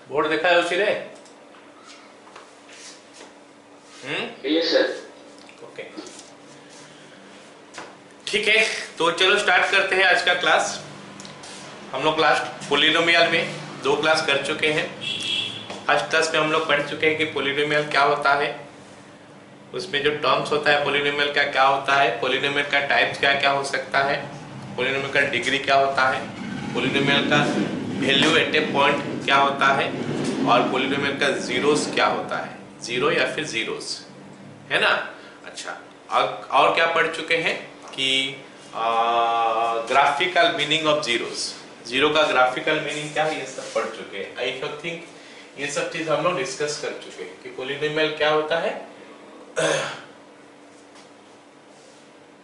Board देखा है उसी रे? Yes sir. ओके, ठीक है, तो चलो स्टार्ट करते हैं आज का क्लास। हम लोग लास्ट पोलिनोमियल में 2 क्लास कर चुके हैं। फर्स्ट क्लास में हम लोग पढ़ चुके हैं कि पोलिनोमियल क्या होता है, उसमें जो टर्म्स होता है पोलिनोमियल का क्या होता है, पोलिनोमियल का टाइप्स क्या क्या हो सकता है, पोलिनोमियल का डिग्री क्या होता है, पोलिनोमियल का वैल्यू एट ए पॉइंट क्या होता है, और पोलिनोमियल का जीरोस क्या होता है, जीरो या फिर जीरोस, है ना। अच्छा, और क्या पढ़ चुके हैं कि graphical meaning of zeros, zero का ग्राफिकल मीनिंग क्या है, ये सब पढ़ चुके हैं। आई थिंक ये सब चीज हम लोग डिस्कस कर चुके हैं कि पोलिनोमियल क्या होता है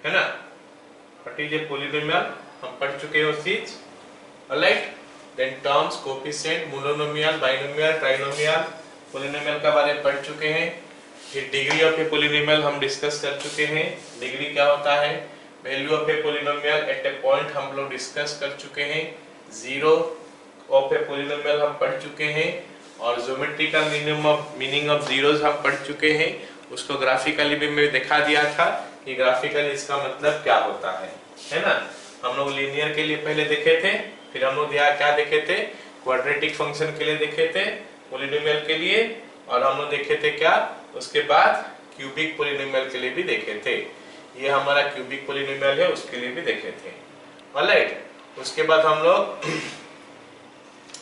ना, व्हाट इज ए पोलिनोमियल, हम पढ़ चुके हैं उस चीज। Alright, then terms, coefficient, monomial, binomial, trinomial, polynomial का बारे में पढ़ चुके हैं। फिर डिग्री ऑफ ए पोलिनोमियल हम डिस्कस कर चुके हैं, डिग्री क्या होता है, value of a polynomial at a point हम लोग डिस्कस कर चुके हैं, जीरो ऑफ ए पोलिनोमियल हम पढ़ चुके हैं, और ज्योमेट्रिकल मीनिंग ऑफ जीरोस हम पढ़ चुके हैं। उसको ग्राफिकली भी मैं दिखा दिया था कि ग्राफिकली इसका मतलब क्या होता है ना। हम लोग लीनियर के लिए पहले देखे थे, फिर हम लोग क्या देखे थे, क्वाड्रेटिक फंक्शन के लिए देखे थे पोलिनोमियल के लिए, और हम लोग देखे थे क्या, उसके बाद क्यूबिक पोलिनोमियल के लिए भी देखे थे। ये हमारा क्यूबिक पोलिनोमियल है, उसके लिए भी देखे थे। ऑलराइट, उसके बाद हम लोग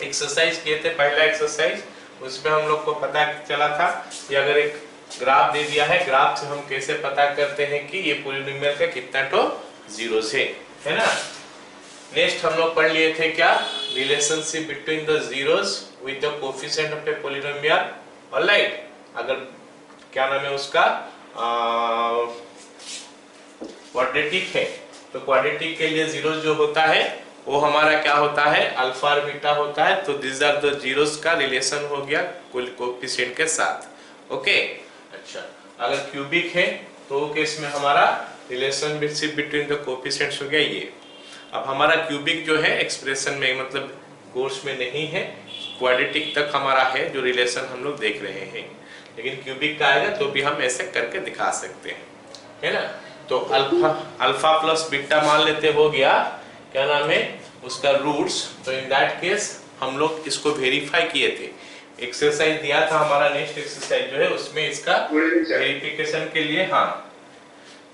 एक्सरसाइज किए थे, पहला एक्सरसाइज, उसमें हम लोग को पता चला था कि अगर एक ग्राफ दे दिया है, ग्राफ से हम कैसे पता करते हैं कि ये पोलिनोमियल का कितना तो जीरोस है ना। नेक्स्ट हम लोग पढ़ लिए थे क्या, relationship between the zeros with the coefficient of a polynomial. Alright, अगर क्या नाम है उसका, क्वाड्रेटिक है, तो क्वाड्रेटिक के लिए जीरोस जो होता है वो हमारा क्या होता है, अल्फा और बीटा होता है। तो दिस आर द जीरोस का रिलेशन हो गया कोएफिशिएंट के साथ। ओके, अच्छा, अगर क्यूबिक है तो केस में हमारा रिलेशनशिप बिटवीन द कोएफिशिएंट्स हो गया ये। अब हमारा क्यूबिक जो है एक्सप्रेशन में, मतलब कोर्स में नहीं है, क्वाड्रेटिक तक हमारा है जो रिलेशन हम लोग देख रहे हैं, लेकिन क्यूबिक का आएगा तो भी हम ऐसे करके दिखा सकते हैं, है ना। तो अल्फा प्लस बीटा मान लेते हो गया, क्या नाम है उसका, रूट्स। तो इन दैट केस हम लोग इसको वेरीफाई किए थे, एक्सरसाइज दिया था हमारा, नेक्स्ट एक्सरसाइज जो है उसमें इसका वेरिफिकेशन के लिए, हाँ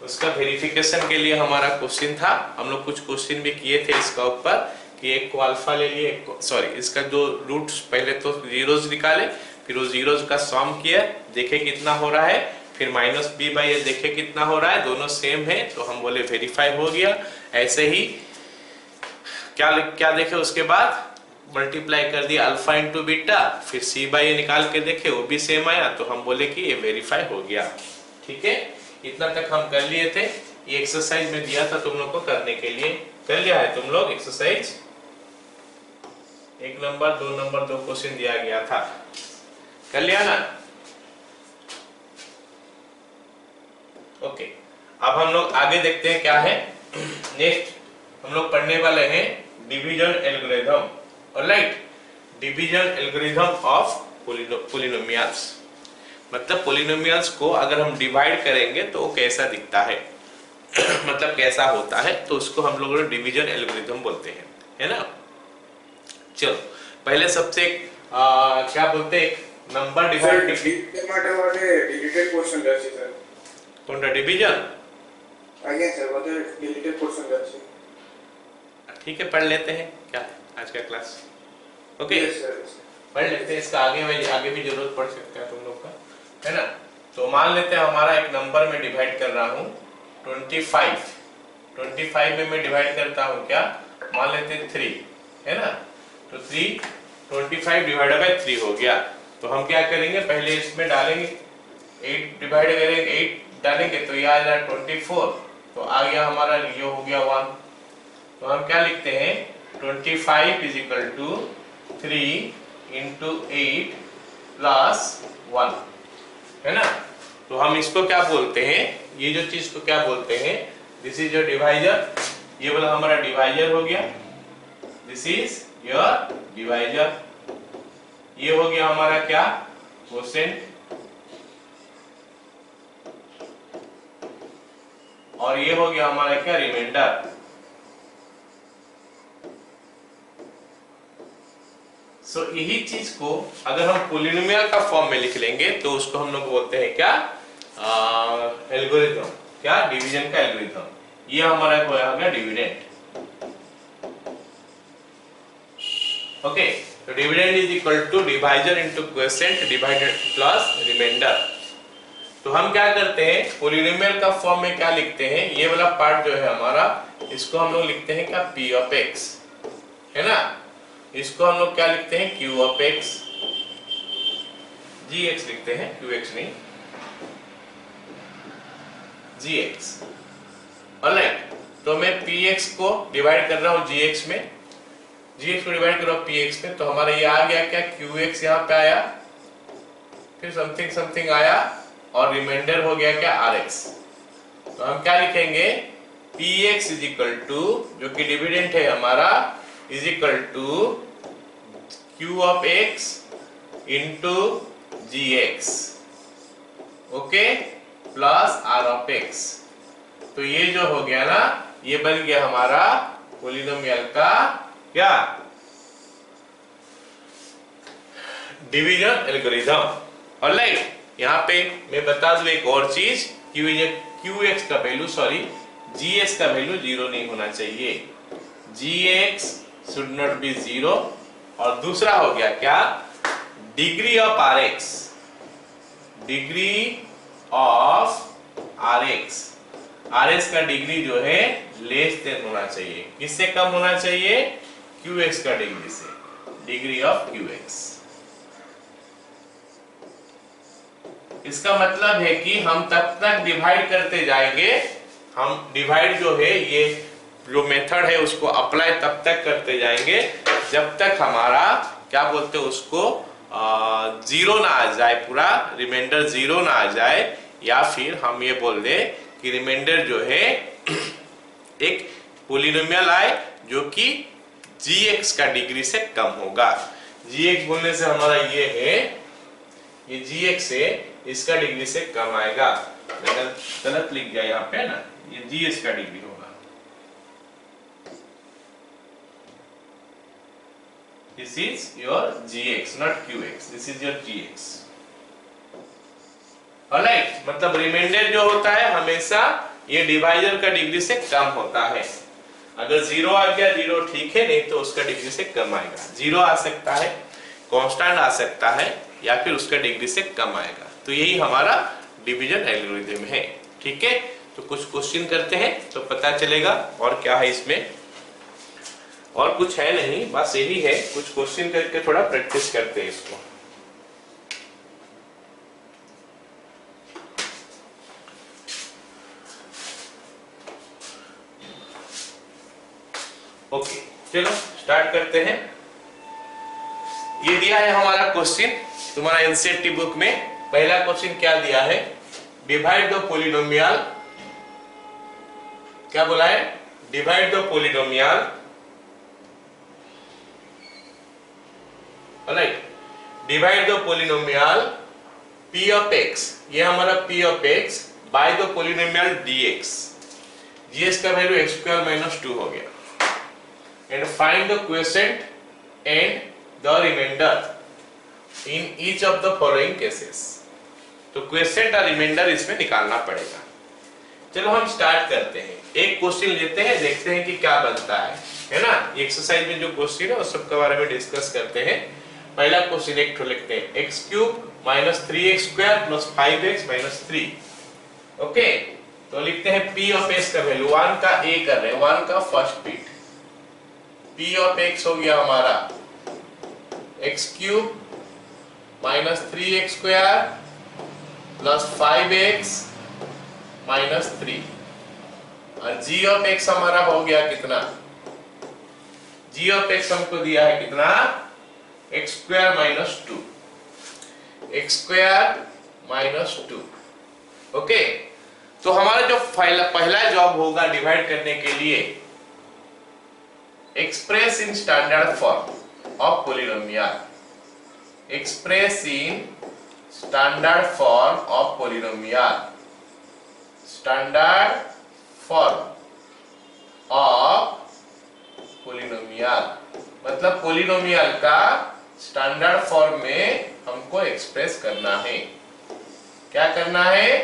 उसका वेरिफिकेशन के लिए हमारा क्वेश्चन था। हम लोग कुछ क्वेश्चन भी किए थे इसका ऊपर कि एक को अल्फा ले लिए, सॉरी इसका जो रूट्स पहले तो जीरोस निकाले, फिर वो जीरोस का सम किया, देखे कितना हो रहा है, फिर माइनस बी बाई ए देखे कितना हो रहा है, दोनों सेम है, तो हम बोले वेरीफाई हो गया। ऐसे ही क्या देखे, उसके बाद मल्टीप्लाई कर दिया अल्फा इंटू बीटा, फिर सी बाई ए निकाल के देखे वो भी सेम आया, तो हम बोले कि ये वेरीफाई हो गया। ठीक है, इतना तक हम कर लिए थे, ये एक्सरसाइज में दिया था तुम लोग को करने के लिए। कर लिया है तुम लोग एक्सरसाइज 1 नंबर 2 नंबर 2 क्वेश्चन दिया गया था, कर लिया ना। ओके, अब हम लोग आगे देखते हैं क्या है। नेक्स्ट हम लोग पढ़ने वाले हैं division algorithm. Alright, division algorithm of polynomials, मतलब पोलिनोमियल्स को अगर हम डिवाइड करेंगे तो वो कैसा दिखता है मतलब कैसा होता है, तो उसको हम लोग डिवीजन एल्गोरिथम बोलते हैं, है ना। चलो पहले सबसे क्या बोलते हैं, नंबर डिवाइड डिलीटेड पोर्शन रहছে স্যার, কোনটা डिवीजन, आगे सर वो डिलीटेड पोर्शन रहছে। ठीक है, पढ़ लेते हैं क्या आज का क्लास। ओके, पढ़ लेते हैं, इसका आगे भी जरूरत पड़ सकता है तुम लोग का, है ना। तो मान लेते हैं हमारा एक नंबर में डिवाइड कर रहा हूँ 25 में मैं डिवाइड करता हूँ क्या, मान लेते हैं 3, है ना। तो 25 डिवाइडेड बाय 3 हो गया। तो हम क्या करेंगे, पहले इसमें डालेंगे 8 डिवाइड करेंगे, 8 डालेंगे तो ये आ जाएगा 24, तो आ गया हमारा, ये हो गया 1। तो हम क्या लिखते हैं, 25 is equal to 3 into 8 plus 1, है ना। तो हम इसको क्या बोलते हैं, ये जो चीज को क्या बोलते हैं, दिस इज योर डिवाइजर, ये वाला हमारा डिवाइजर हो गया, दिस इज योर डिवाइजर, ये हो गया हमारा क्या, क्वोशिएंट, और ये हो गया हमारा क्या, रिमाइंडर। सो यही चीज को अगर हम पॉलिनोमियल का फॉर्म में लिख लेंगे तो उसको हम लोग बोलते हैं क्या, एल्गोरिथम, क्या, डिवीजन का एल्गोरिथम। ये हमारा हो गया डिविडेंड। ओके, तो dividend is equal to divisor into quotient divided plus reminder. तो हम क्या करते हैं, पॉलिनोमियल का फॉर्म में क्या लिखते हैं, ये वाला पार्ट जो है हमारा, इसको हम लोग लिखते हैं क्या, p ऑफ x, है ना। इसको हम लोग क्या लिखते हैं, q ऑफ x, gx लिखते हैं, qx नहीं, gx। ऑलराइट, तो मैं px को डिवाइड कर रहा हूं gx में, gx को डिवाइड कर रहा हूं px में, तो हमारा ये आ गया क्या, qx यहाँ पे आया, फिर समथिंग समथिंग आया, और रिमाइंडर हो गया क्या, rx। तो हम क्या लिखेंगे, px इज इक्वल टू, जो कि डिविडेंड है हमारा, is equal to q of x into gx, okay, plus r of x। तो ये जो हो गया ना, ये बन गया हमारा पॉलिनोमियल का क्या, डिवीजन एल्गोरिथम। ऑलराइट, यहाँ पे मैं बता दूं एक और चीज, qx का वैल्यू, सॉरी, gx का वैल्यू 0 नहीं होना चाहिए, gx शुड नॉट बी 0। और दूसरा हो गया क्या, degree of rx, degree of rx का डिग्री जो है लेस देन होना चाहिए, किससे कम होना चाहिए, qx का डिग्री से, डिग्री ऑफ qx। इसका मतलब है कि हम तब तक डिवाइड करते जाएंगे, हम डिवाइड जो है, ये जो मेथड है उसको अप्लाई तब तक करते जाएंगे जब तक हमारा क्या बोलते हैं उसको, जीरो ना आ जाए, पूरा रिमाइंडर 0 ना आ जाए, या फिर हम ये बोल दे कि रिमाइंडर जो है एक पॉलिनोमियल आए जो कि gx का डिग्री से कम होगा। gx बोलने से हमारा ये है, ये gx है, इसका डिग्री से कम आएगा, गलत लिख गया यहाँ पे ना, ये gx का डिग्री होगा। This is your gx, not qx, this is your gx। Alright, मतलब रिमाइंडर जो होता है हमेशा ये डिवाइजर का डिग्री से कम होता है। अगर 0 आ गया, 0 ठीक है, नहीं तो उसका डिग्री से कम आएगा। 0 आ सकता है, कांस्टेंट आ सकता है, या फिर उसका डिग्री से कम आएगा। तो यही हमारा डिवीजन एल्गोरिथम है, ठीक है। तो कुछ क्वेश्चन करते हैं तो पता चलेगा और क्या है इसमें, और कुछ है नहीं, बस यही है, कुछ क्वेश्चन करके थोड़ा प्रैक्टिस करते हैं इसको। ओके, चलो स्टार्ट करते हैं। ये दिया है हमारा क्वेश्चन तुम्हारा एनसीईआरटी बुक में। पहला क्वेश्चन क्या दिया है, डिवाइड द पॉलिनोमियल, क्या बोला है, divide the polynomial, right, divide the polynomial p of x, ये हमारा p of x by the polynomial dx, gx का वैल्यू x² - 2 हो गया, and find the quotient and the reminder in each of the following cases. तो quotient और reminder इसमें निकालना पड़ेगा। चलो हम स्टार्ट करते हैं, एक क्वेश्चन लेते हैं, देखते हैं कि क्या बनता है ना। ये एक्सरसाइज में जो क्वेश्चन है उस सब के बारे में डिस्कस करते हैं। पहला क्वेश्चन एक ठो लिखते हैं, x³ - 3x² + 5x - 3। ओके, तो लिखते हैं p ऑफ x का वैल्यू 1 का a कर रहे हैं, 1 का first bit, p of x हो गया हमारा x³ - 3x² + 5x - 3, और g ऑफ x हमारा हो गया कितना, g ऑफ x हमको दिया है कितना, x² - 2, x² - 2। ओके, तो हमारा जो पहला जॉब होगा डिवाइड करने के लिए, express in standard form of polynomial, express in standard form of polynomial. Standard form of polynomial मतलब polynomial का स्टैंडर्ड फॉर्म में हमको एक्सप्रेस करना है। क्या करना है?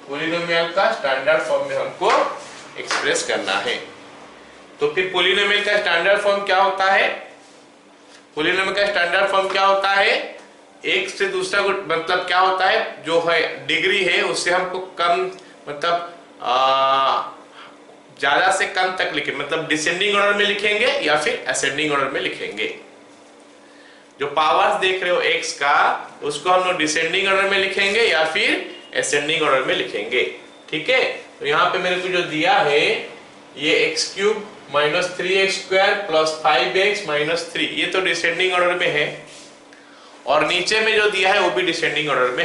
पोलिनोमियल का स्टैंडर्ड फॉर्म में हमको एक्सप्रेस करना है। तो फिर पोलिनोमियल का स्टैंडर्ड फॉर्म क्या होता है? पोलिनोमियल का स्टैंडर्ड फॉर्म क्या होता है? एक से दूसरा को मतलब क्या होता है, जो है डिग्री है उससे हमको कम मतलब ज्यादा से कम तक लिखे, मतलब डिसेंडिंग ऑर्डर में लिखेंगे या फिर असेंडिंग ऑर्डर में लिखेंगे। जो पावर्स देख रहे हो x का, उसको हम लोग डिसेंडिंग ऑर्डर में लिखेंगे या फिर असेंडिंग ऑर्डर में लिखेंगे। ठीक है, तो यहाँ पे मेरे को जो दिया है ये x cube minus 3x square plus 5x minus 3, ये तो डिसेंडिंग ऑर्डर में है, और नीचे में जो दिया है वो भी डिसेंडिंग ऑर्डर में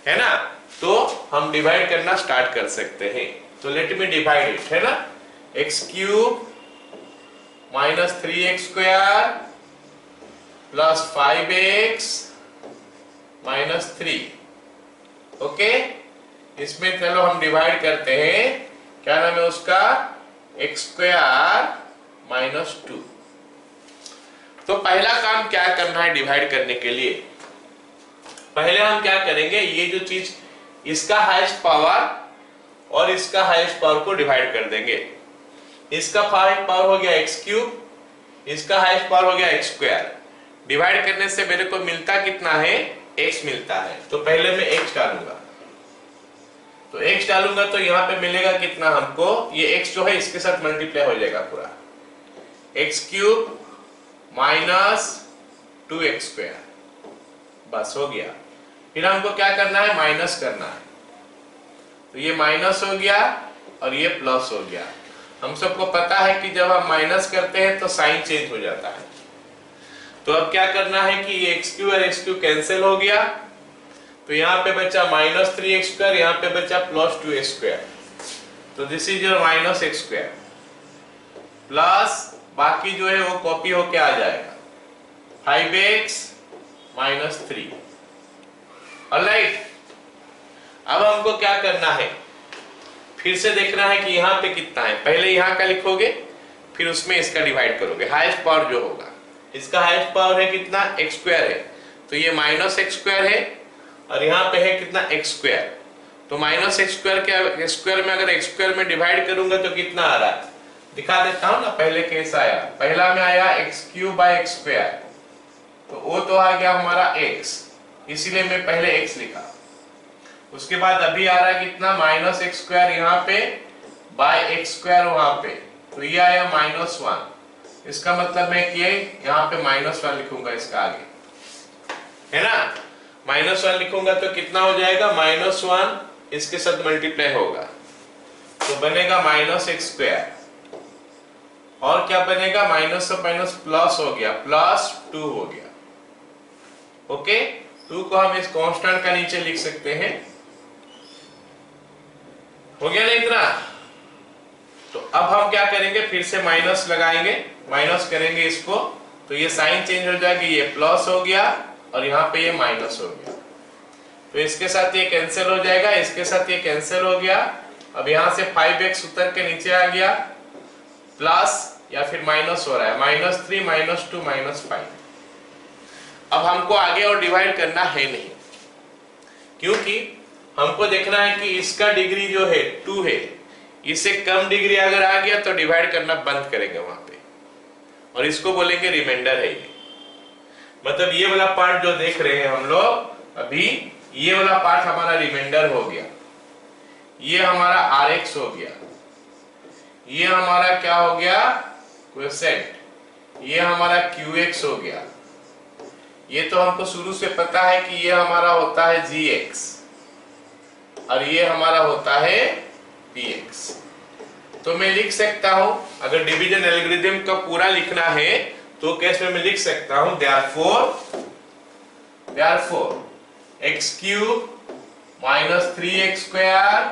है ना। तो हम डिवाइड करना स्टार्ट कर सकते हैं। तो लेट मी डिवाइड इट, है ना। x cube minus 3x square plus 5x minus 3। Okay, इसमें चलो हम डिवाइड करते हैं, क्या नाम है उसका, x स्क्वायर माइनस 2। तो पहला काम क्या करना है डिवाइड करने के लिए? पहले हम क्या करेंगे, ये जो चीज इसका हाईएस्ट पावर और इसका हाईएस्ट पावर को डिवाइड कर देंगे। इसका हाईएस्ट पावर हो गया x क्यूब, इसका हाईएस्ट पावर हो गया x स्क्वायर। डिवाइड करने से मेरे को मिलता कितना है, x मिलता है। तो पहले मैं x डालूंगा, तो x डालूंगा तो यहाँ पे मिलेगा कितना हमको, ये x जो है इसके साथ मल्टीप्लाई हो जाएगा पूरा, x cube minus 2x square, बस हो गया। फिर हमको क्या करना है, माइनस करना है। तो ये माइनस हो गया और ये प्लस हो गया। हम सबको पता है कि जब हम माइनस करते हैं तो साइन चेंज हो जाता है। तो अब क्या करना है कि ये x क्यूब और x क्यूब कैंसिल हो गया, तो यहाँ पे बचा माइनस 3x स्क्वायर, यहाँ पे बचा प्लस 2x स्क्वायर। तो this is your minus x square, plus बाकी जो है वो कॉपी होके आ जाएगा 5x माइनस 3। ऑलराइट, अब हमको क्या करना है, फिर से देखना है कि यहाँ पे कितना है। पहले यहाँ का लिखोगे, फिर उसमें इसका डिवाइड करोगे। हाईएस्ट पावर जो होगा, इसका हाईएस्ट पावर है कितना, x स्क्वायर है, तो ये माइनस x स्क्वायर है, और यहाँ पे है कितना, x स्क्वायर। तो माइनस x स्क्वायर के स्क्वायर में अगर x स्क्वायर में डिवाइड करूंगा तो कितना आ रहा है, दिखा देता हूं ना। पहले कैसा आया, पहला में आया x cube by x square, तो वो तो आ गया हमारा x, इसीलिए मैं पहले x लिखा। उसके बाद अभी आ रहा है कितना, माइनस x स्क्वायर यहाँ पे बाय x स्क्वायर वहां पे, तो ये आया माइनस 1। इसका मतलब मैं कि यहाँ पे माइनस 1 लिखूंगा इसका आगे, है ना। माइनस 1 लिखूंगा तो कितना हो जाएगा, माइनस 1 इसके साथ मल्टीप्लाई होगा तो बनेगा माइनस x स्क्वायर, और क्या बनेगा, माइनस से माइनस प्लस हो गया, प्लस 2 हो गया। ओके, 2 को हम इस कांस्टेंट का नीचे लिख सकते हैं। हो गया ना इतना। तो अब हम क्या करेंगे, फिर से माइनस लगाएंगे, माइनस करेंगे इसको, तो ये साइन चेंज हो जाएगा, ये प्लस हो गया और यहाँ पे ये माइनस हो गया। तो इसके साथ ये कैंसिल हो जाएगा, इसके साथ ये कैंसिल हो गया। अब यहाँ से 5x उतर के नीचे आ गया, प्लस या फिर माइनस हो रहा है, माइनस 3 माइनस 2 माइनस 5। अब हमको आगे और डिवाइड करना है नहीं, क्योंकि हमको देखना है कि इसका डिग्री जो है 2 है, इससे कम डिग्री अगर आ गया तो डिवाइड करना बंद करेंगे वहां पे, और इसको बोलेंगे रिमाइंडर है ये। मतलब ये वाला पार्ट जो देख रहे हैं हम लोग अभी, ये वाला पार्ट हमारा रिमाइंडर हो गया, ये हमारा Rx हो गया, ये हमारा क्या हो गया, क्वोशिएंट, ये हमारा Qx हो गया। ये तो हमको शुरू से पता है कि ये हमारा होता है Gx और ये हमारा होता है Px। तो मैं लिख सकता हूं, अगर डिवीजन एल्गोरिथम का पूरा लिखना है तो केस में मैं लिख सकता हूं, therefore x cube minus 3x square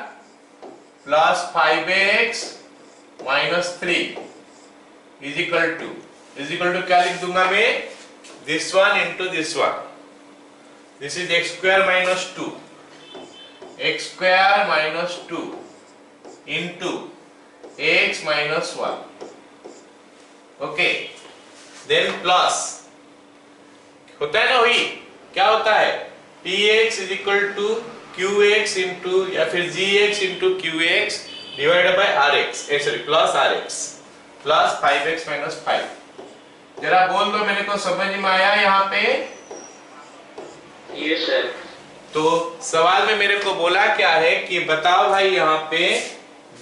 plus 5x minus 3 is equal to क्या लिख दूंगा मैं, this one into this one. This is x square minus 2. X square minus 2 into x minus 1. Okay. Then plus होता है ना, वही क्या होता है, px is equal to qx into या फिर gx into qx divided by rx, sorry plus rx plus 5x minus 5. जरा बोल दो मेरे को समझ में आया यहाँ पे? Yes sir. तो सवाल में मेरे को बोला क्या है कि बताओ भाई यहाँ पे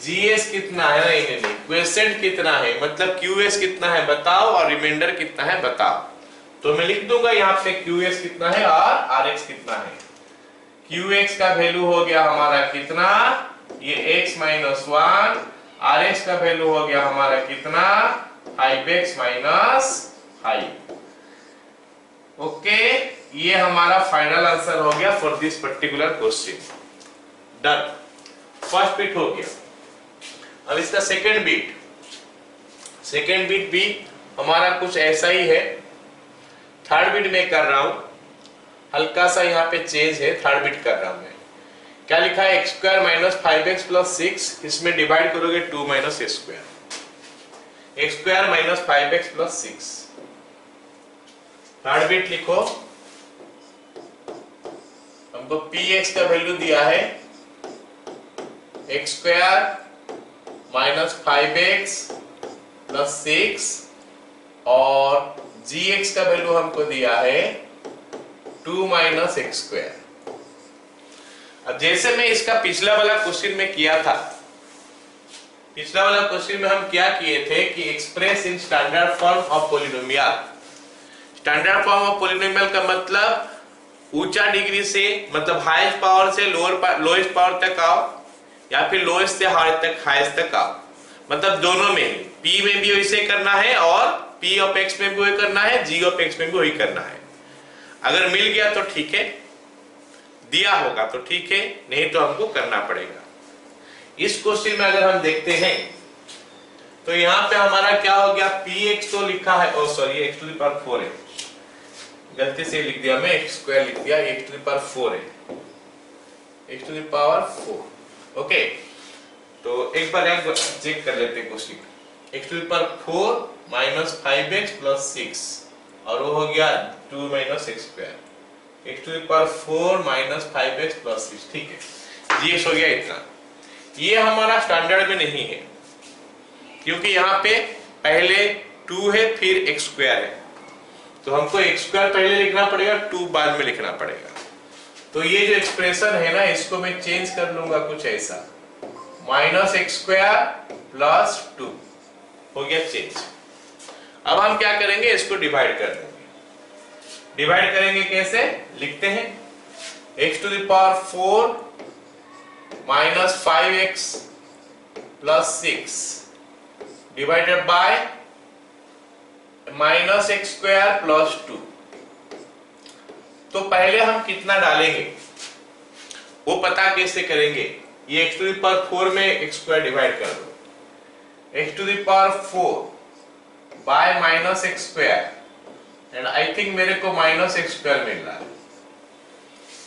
GS कितना है, नहीं क्वेश्चन कितना है, मतलब QS कितना है बताओ और रिमाइंडर कितना है बताओ। तो मैं लिख दूंगा यहाँ पे QS कितना है और RX कितना है। QX का वैल्यू हो गया हमारा कितना, ये x माइनस 1, RX का वैल्यू हो गया हमारा कितना 5x माइनस 5। ओके, ये हमारा फाइनल आंसर हो गया for this particular question. Done, first bit हो गया। अब इसका सेकंड बिट भी हमारा कुछ ऐसा ही है। थर्ड बिट में कर रहा हूं, हल्का सा यहाँ पे चेंज है, थर्ड बिट कर रहा हूं मैं। क्या लिखा है, x square minus 5x plus 6, इसमें डिवाइड करोगे 2 minus A square, X square minus 5x plus 6। Third bit लिखो, हमको px का वैल्यू दिया है x square minus 5x plus 6 और gx का वैल्यू हमको दिया है 2 माइनस एक्स स्क्वायर। अब जैसे मैं इसका पिछला वाला क्वेश्चन में किया था, पिछला वाला क्वेश्चन में हम क्या किए थे कि express in standard form of polynomial. Standard form of polynomial का मतलब ऊंचा डिग्री से, मतलब हाईएस्ट पावर से लोएस्ट पावर तक आओ या फिर लोएस्ट से हाईएस्ट तक आओ, मतलब दोनों में ही p में भी वैसे करना है और p ऑफ x में भी वही करना है, g ऑफ x में भी वही करना है। अगर मिल गया तो ठीक है, दिया होगा तो ठीक है, नहीं तो हमको करना पड़ेगा। इस क्वेश्चन में अगर हम देखते हैं तो यहाँ पे हमारा क्या हो गया, px तो लिखा है, oh sorry x to the power 4 है, गलती से लिख दिया मैं, x स्क्वायर लिख दिया, x टू द पावर 4 है, x to the power 4। Okay, तो एक बार चेक कर लेते हैं question. x to the power 4 minus 5x plus 6 और वो हो गया 2 minus x square, x to the power 4 minus 5x plus 6, ठीक है, gx हो गया इतना। ये हमारा स्टैंडर्ड में नहीं है क्योंकि यहाँ पे पहले 2 है फिर एक्स स्क्वायर है, तो हमको एक्स स्क्वायर पहले लिखना पड़ेगा, 2 बाद में लिखना पड़ेगा। तो ये जो एक्सप्रेशन है ना, इसको मैं चेंज कर लूंगा कुछ ऐसा, माइनस एक्स स्क्वायर प्लस 2 हो गया चेंज। अब हम क्या करेंगे, इसको डिवाइड कर देंगे। डिवाइड करेंगे कैसे, लिखते हैं x to the power 4 minus 5x plus 6 divided by minus x square plus 2। तो पहले हम कितना डालेंगे वो पता कैसे करेंगे, ये x टू द पावर 4 में एक्स स्क्वायर डिवाइड कर दो, x to the power 4 by minus x square, and I think मेरे को माइनस एक्स स्क्वायर मिल रहा है,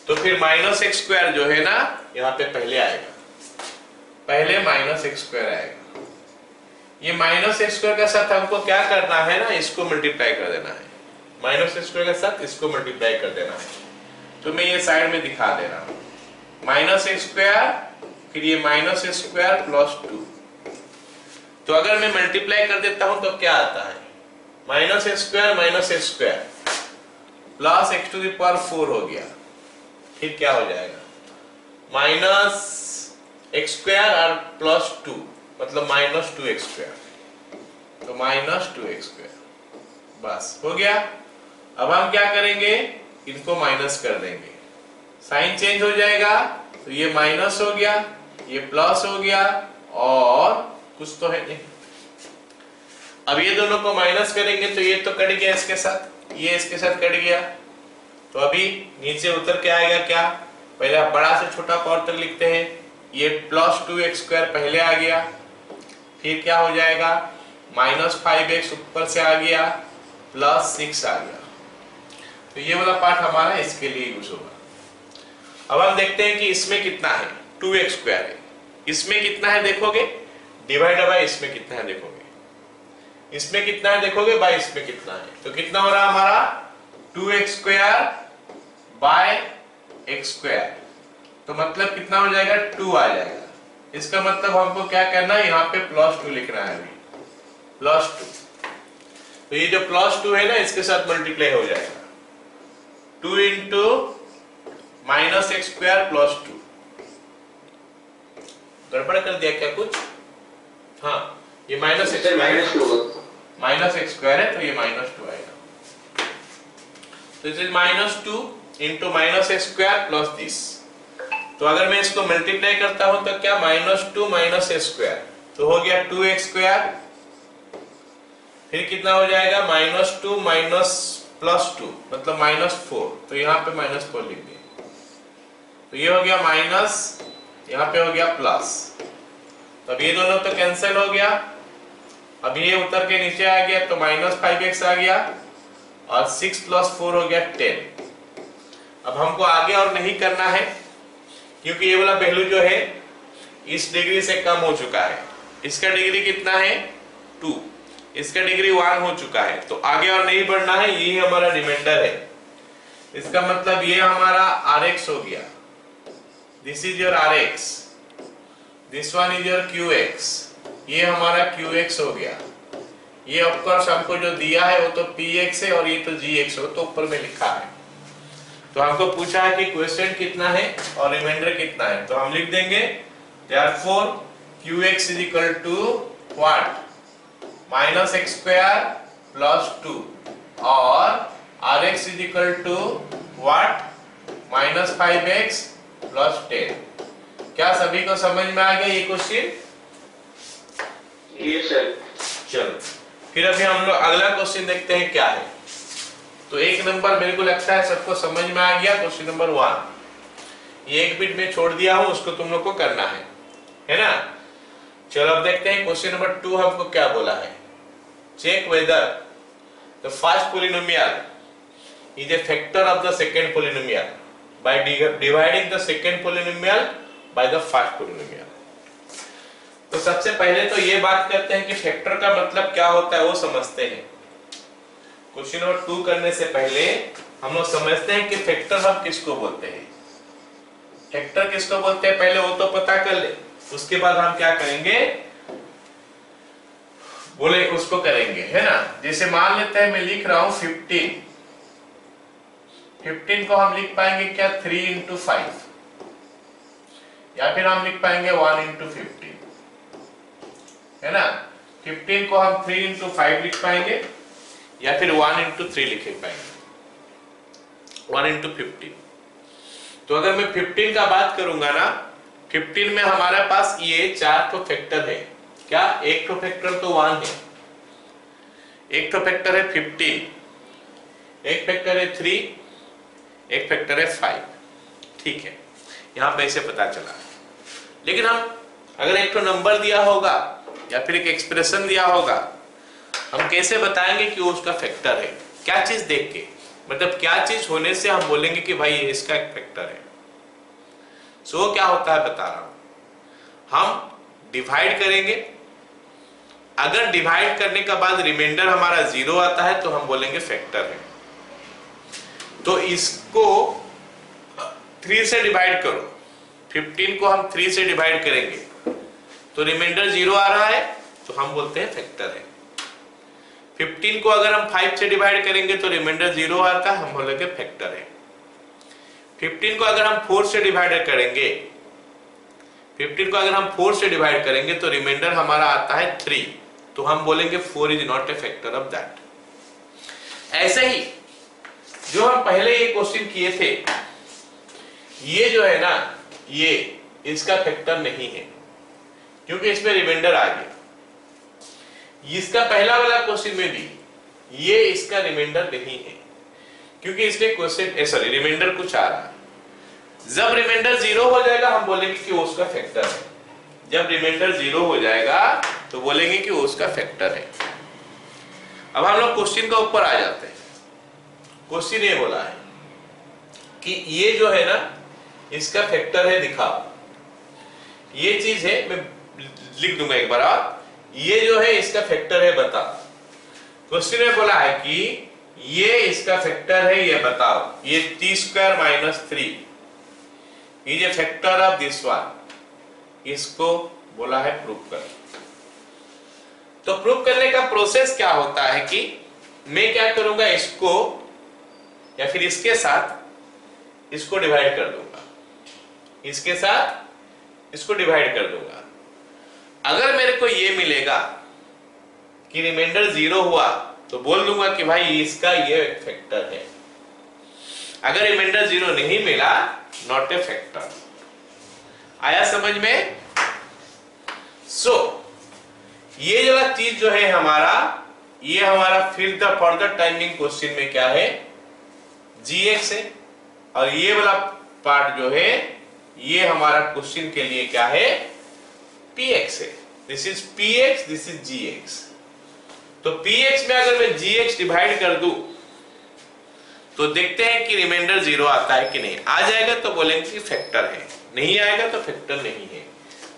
तो फिर माइनस एक्स स्क्वायर जो है ना यहाँ पे पहले आएगा, पहले माइनस एक्स स्क्वायर आएगा। ये माइनस एक्स स्क्वायर के साथ हमको क्या करना है ना, इसको मल्टीप्लाई कर देना है, माइनस एक्स स्क्वायर के साथ इसको मल्टीप्लाई कर देना है। तो मैं ये साइड में दिखा दे रहा हूँ, माइनस एक्स स्क्वायर फिर ये माइनस एक्स स्क्वायर प्लस 2। तो अगर मैं मल्टीप्लाई कर देता हूं तो क्या आता है, minus x square plus x to the power 4 हो गया, फिर क्या हो जाएगा, माइनस एक्स स्क्वायर और प्लस 2 मतलब माइनस 2x स्क्वायर, तो माइनस 2x स्क्वायर, बस हो गया। अब हम क्या करेंगे, इनको माइनस कर देंगे, साइन चेंज हो जाएगा, तो ये माइनस हो गया, ये प्लस हो गया और कुछ तो है नहीं। अब ये दोनों को माइनस करेंगे तो ये तो कट गया इसके साथ, ये इसके साथ कट गया, तो अभी नीचे उतर के आएगा क्या, पहले आप बड़ा से छोटा पावर तक लिखते हैं, ये प्लस 2x स्क्वायर पहले आ गया, फिर क्या हो जाएगा, माइनस 5x ऊपर से आ गया, प्लस 6 आ गया, तो ये वाला पार्ट हमारा इसके लिए यूज होगा। अब हम देखते हैं कि इसमें कितना है, 2x² है। इसमें कितना है देखोगे, डिवाइड बाय इसमें कितना है देखोगे, इसमें कितना है देखोगे बाय इसमें कितना है, तो कितना हो रहा हमारा 2x² बाय x², तो मतलब कितना हो जाएगा 2 आ जाएगा। इसका मतलब हमको क्या करना है, यहाँ पे +2 लिखना है अभी, +2। तो ये जो +2 है ना इसके साथ मल्टीप्लाई हो जाएगा, 2 इंटू -x² +2। गड़बड़ कर दिया क्या कुछ? हाँ, ये -x² है तो ये -2 आएगा। तो it is -2 into -x² plus this. तो अगर मैं इसको मल्टीप्लाई करता हूं तो क्या, -2 -x², तो हो गया 2x², फिर कितना हो जाएगा -2 +2 मतलब -4, तो यहाँ पे -4 लिख दिए, तो ये हो गया माइनस, यहाँ पे हो गया प्लस। तो अब ये दोनों तो कैंसिल हो गया, अब ये उतर के नीचे आ गया तो -5x आ गया, और 6 + 4 हो गया 10। अब हमको आगे और नहीं करना है क्योंकि ये वाला वैल्यू जो है इस डिग्री से कम हो चुका है। इसका डिग्री कितना है 2, इसका डिग्री 1 हो चुका है, तो आगे और नहीं बढ़ना है, यही हमारा रिमाइंडर है। इसका मतलब ये हमारा Rx हो गया, this is your Rx, this one is your Qx, ये हमारा Qx हो गया। ये ऑफ कोर्स हमको जो दिया है वो तो Px है और ये तो Gx हो, तो ऊपर में लिखा है। तो हमको पूछा है कि क्वेश्चन कितना है और रिमाइंडर कितना है, तो हम लिख देंगे therefore Qx is equal to what, -x² plus 2, और Rx is equal to what, -5x plus 10। क्या सभी को समझ में आ गया ये क्वेश्चन? Yes sir. चलो फिर अभी हम लोग अगला क्वेश्चन देखते हैं क्या है। तो 1 नंबर मेरे को लगता है सबको समझ में आ गया, क्वेश्चन नंबर 1। ये 1 बिट में छोड़ दिया हूं, उसको तुम लोग को करना है ना। चलो अब देखते हैं क्वेश्चन नंबर 2 हमको क्या बोला है। Check whether the first polynomial is a factor of the second polynomial by dividing the second polynomial by the first polynomial. तो सबसे पहले तो ये बात करते हैं कि फैक्टर का मतलब क्या होता है वो समझते हैं। क्वेश्चन नंबर 2 करने से पहले हम लोग समझते हैं कि फैक्टर हम किसको बोलते हैं, फैक्टर किसको बोलते हैं पहले वो तो पता कर ले, उसके बाद हम क्या करेंगे बोले उसको करेंगे, है ना। जैसे मान लेते हैं मैं लिख रहा हूं 15 को हम लिख पाएंगे क्या 3 into 5, या फिर हम लिख पाएंगे 1 into 15, है ना। 15 को हम 3 into 5 लिख पाएंगे या फिर 1 into 3 लिख पाएंगे, 1 into 15। तो अगर मैं 15 का बात करूंगा ना, 15 में हमारे पास ये 4 तो फैक्टर है। क्या, एक तो फैक्टर तो 1 है, एक तो फैक्टर है 15, एक फैक्टर है 3, एक फैक्टर है 5। ठीक है, यहां पे ऐसे पता चला। लेकिन हम अगर एक तो नंबर दिया होगा या फिर एक एक्सप्रेशन दिया होगा, हम कैसे बताएंगे कि वो उसका फैक्टर है? क्या चीज देख के, मतलब क्या चीज होने से हम बोलेंगे कि भाई ये इसका एक फैक्टर है। सो क्या होता है बता रहा हूं, हम डिवाइड करेंगे, अगर डिवाइड करने के बाद रिमाइंडर हमारा 0 आता है तो हम बोलेंगे फैक्टर है। तो इसको 3 से डिवाइड करो, 15 को हम 3 से डिवाइड करेंगे तो रिमाइंडर 0 आ रहा है तो हम बोलते हैं फैक्टर है। 15 को अगर हम 5 से डिवाइड करेंगे तो रिमाइंडर 0 आता है, हम बोलेंगे फैक्टर है। 15 को अगर हम 4 से डिवाइड करेंगे, 15 को अगर हम 4 से डिवाइड करेंगे तो रिमाइंडर हमारा आता है 3, तो हम बोलेंगे 4 is not a factor of that. ऐसे ही जो हम पहले ये क्वेश्चन किए थे, ये जो है ना, ये इसका फैक्टर नहीं है क्योंकि इसमें रिमाइंडर आ गया। इसका पहला वाला क्वेश्चन में भी ये इसका रिमाइंडर नहीं है क्योंकि इसमें क्वेश्चन सॉरी रिमाइंडर कुछ आ रहा है। जब रिमाइंडर 0 हो जाएगा हम बोलेंगे कि वो उसका फैक्टर है। जब रिमाइंडर 0 हो जाएगा तो बोलेंगे कि वो उसका फैक्टर है। अब हम लोग क्वेश्चन के ऊपर आ जाते हैं। क्वेश्चन ये बोला है कि ये जो है ना इसका फैक्टर है दिखाओ। ये चीज है, मैं लिख दूंगा एक बार आप, ये जो है इसका फैक्टर है बताओ। क्वेश्चन में बोला है कि ये इसका फैक्टर है, ये बताओ। ये t square minus 3 is a factor of this one, इसको बोला है प्रूव कर। तो प्रूव करने का प्रोसेस क्या होता है कि मैं क्या करूंगा, इसको या फिर इसके साथ इसको डिवाइड कर दूंगा, इसके साथ इसको डिवाइड कर दूंगा। अगर मेरे को ये मिलेगा कि रिमाइंडर 0 हुआ तो बोल दूंगा कि भाई इसका ये फैक्टर है। अगर रिमाइंडर 0 नहीं मिला, नॉट ए फैक्टर। आया समझ में? ये जो चीज जो है हमारा, ये हमारा फिर द फर्दर टाइमिंग क्वेश्चन में क्या है, gx है, और ये वाला पार्ट जो है ये हमारा क्वेश्चन के लिए क्या है, px है। This is px, this is gx। तो px में अगर मैं gx डिवाइड कर दूं तो देखते हैं कि रिमाइंडर 0 आता है कि नहीं। आ जाएगा तो बोलेंगे कि फैक्टर है, नहीं आएगा तो फैक्टर नहीं है।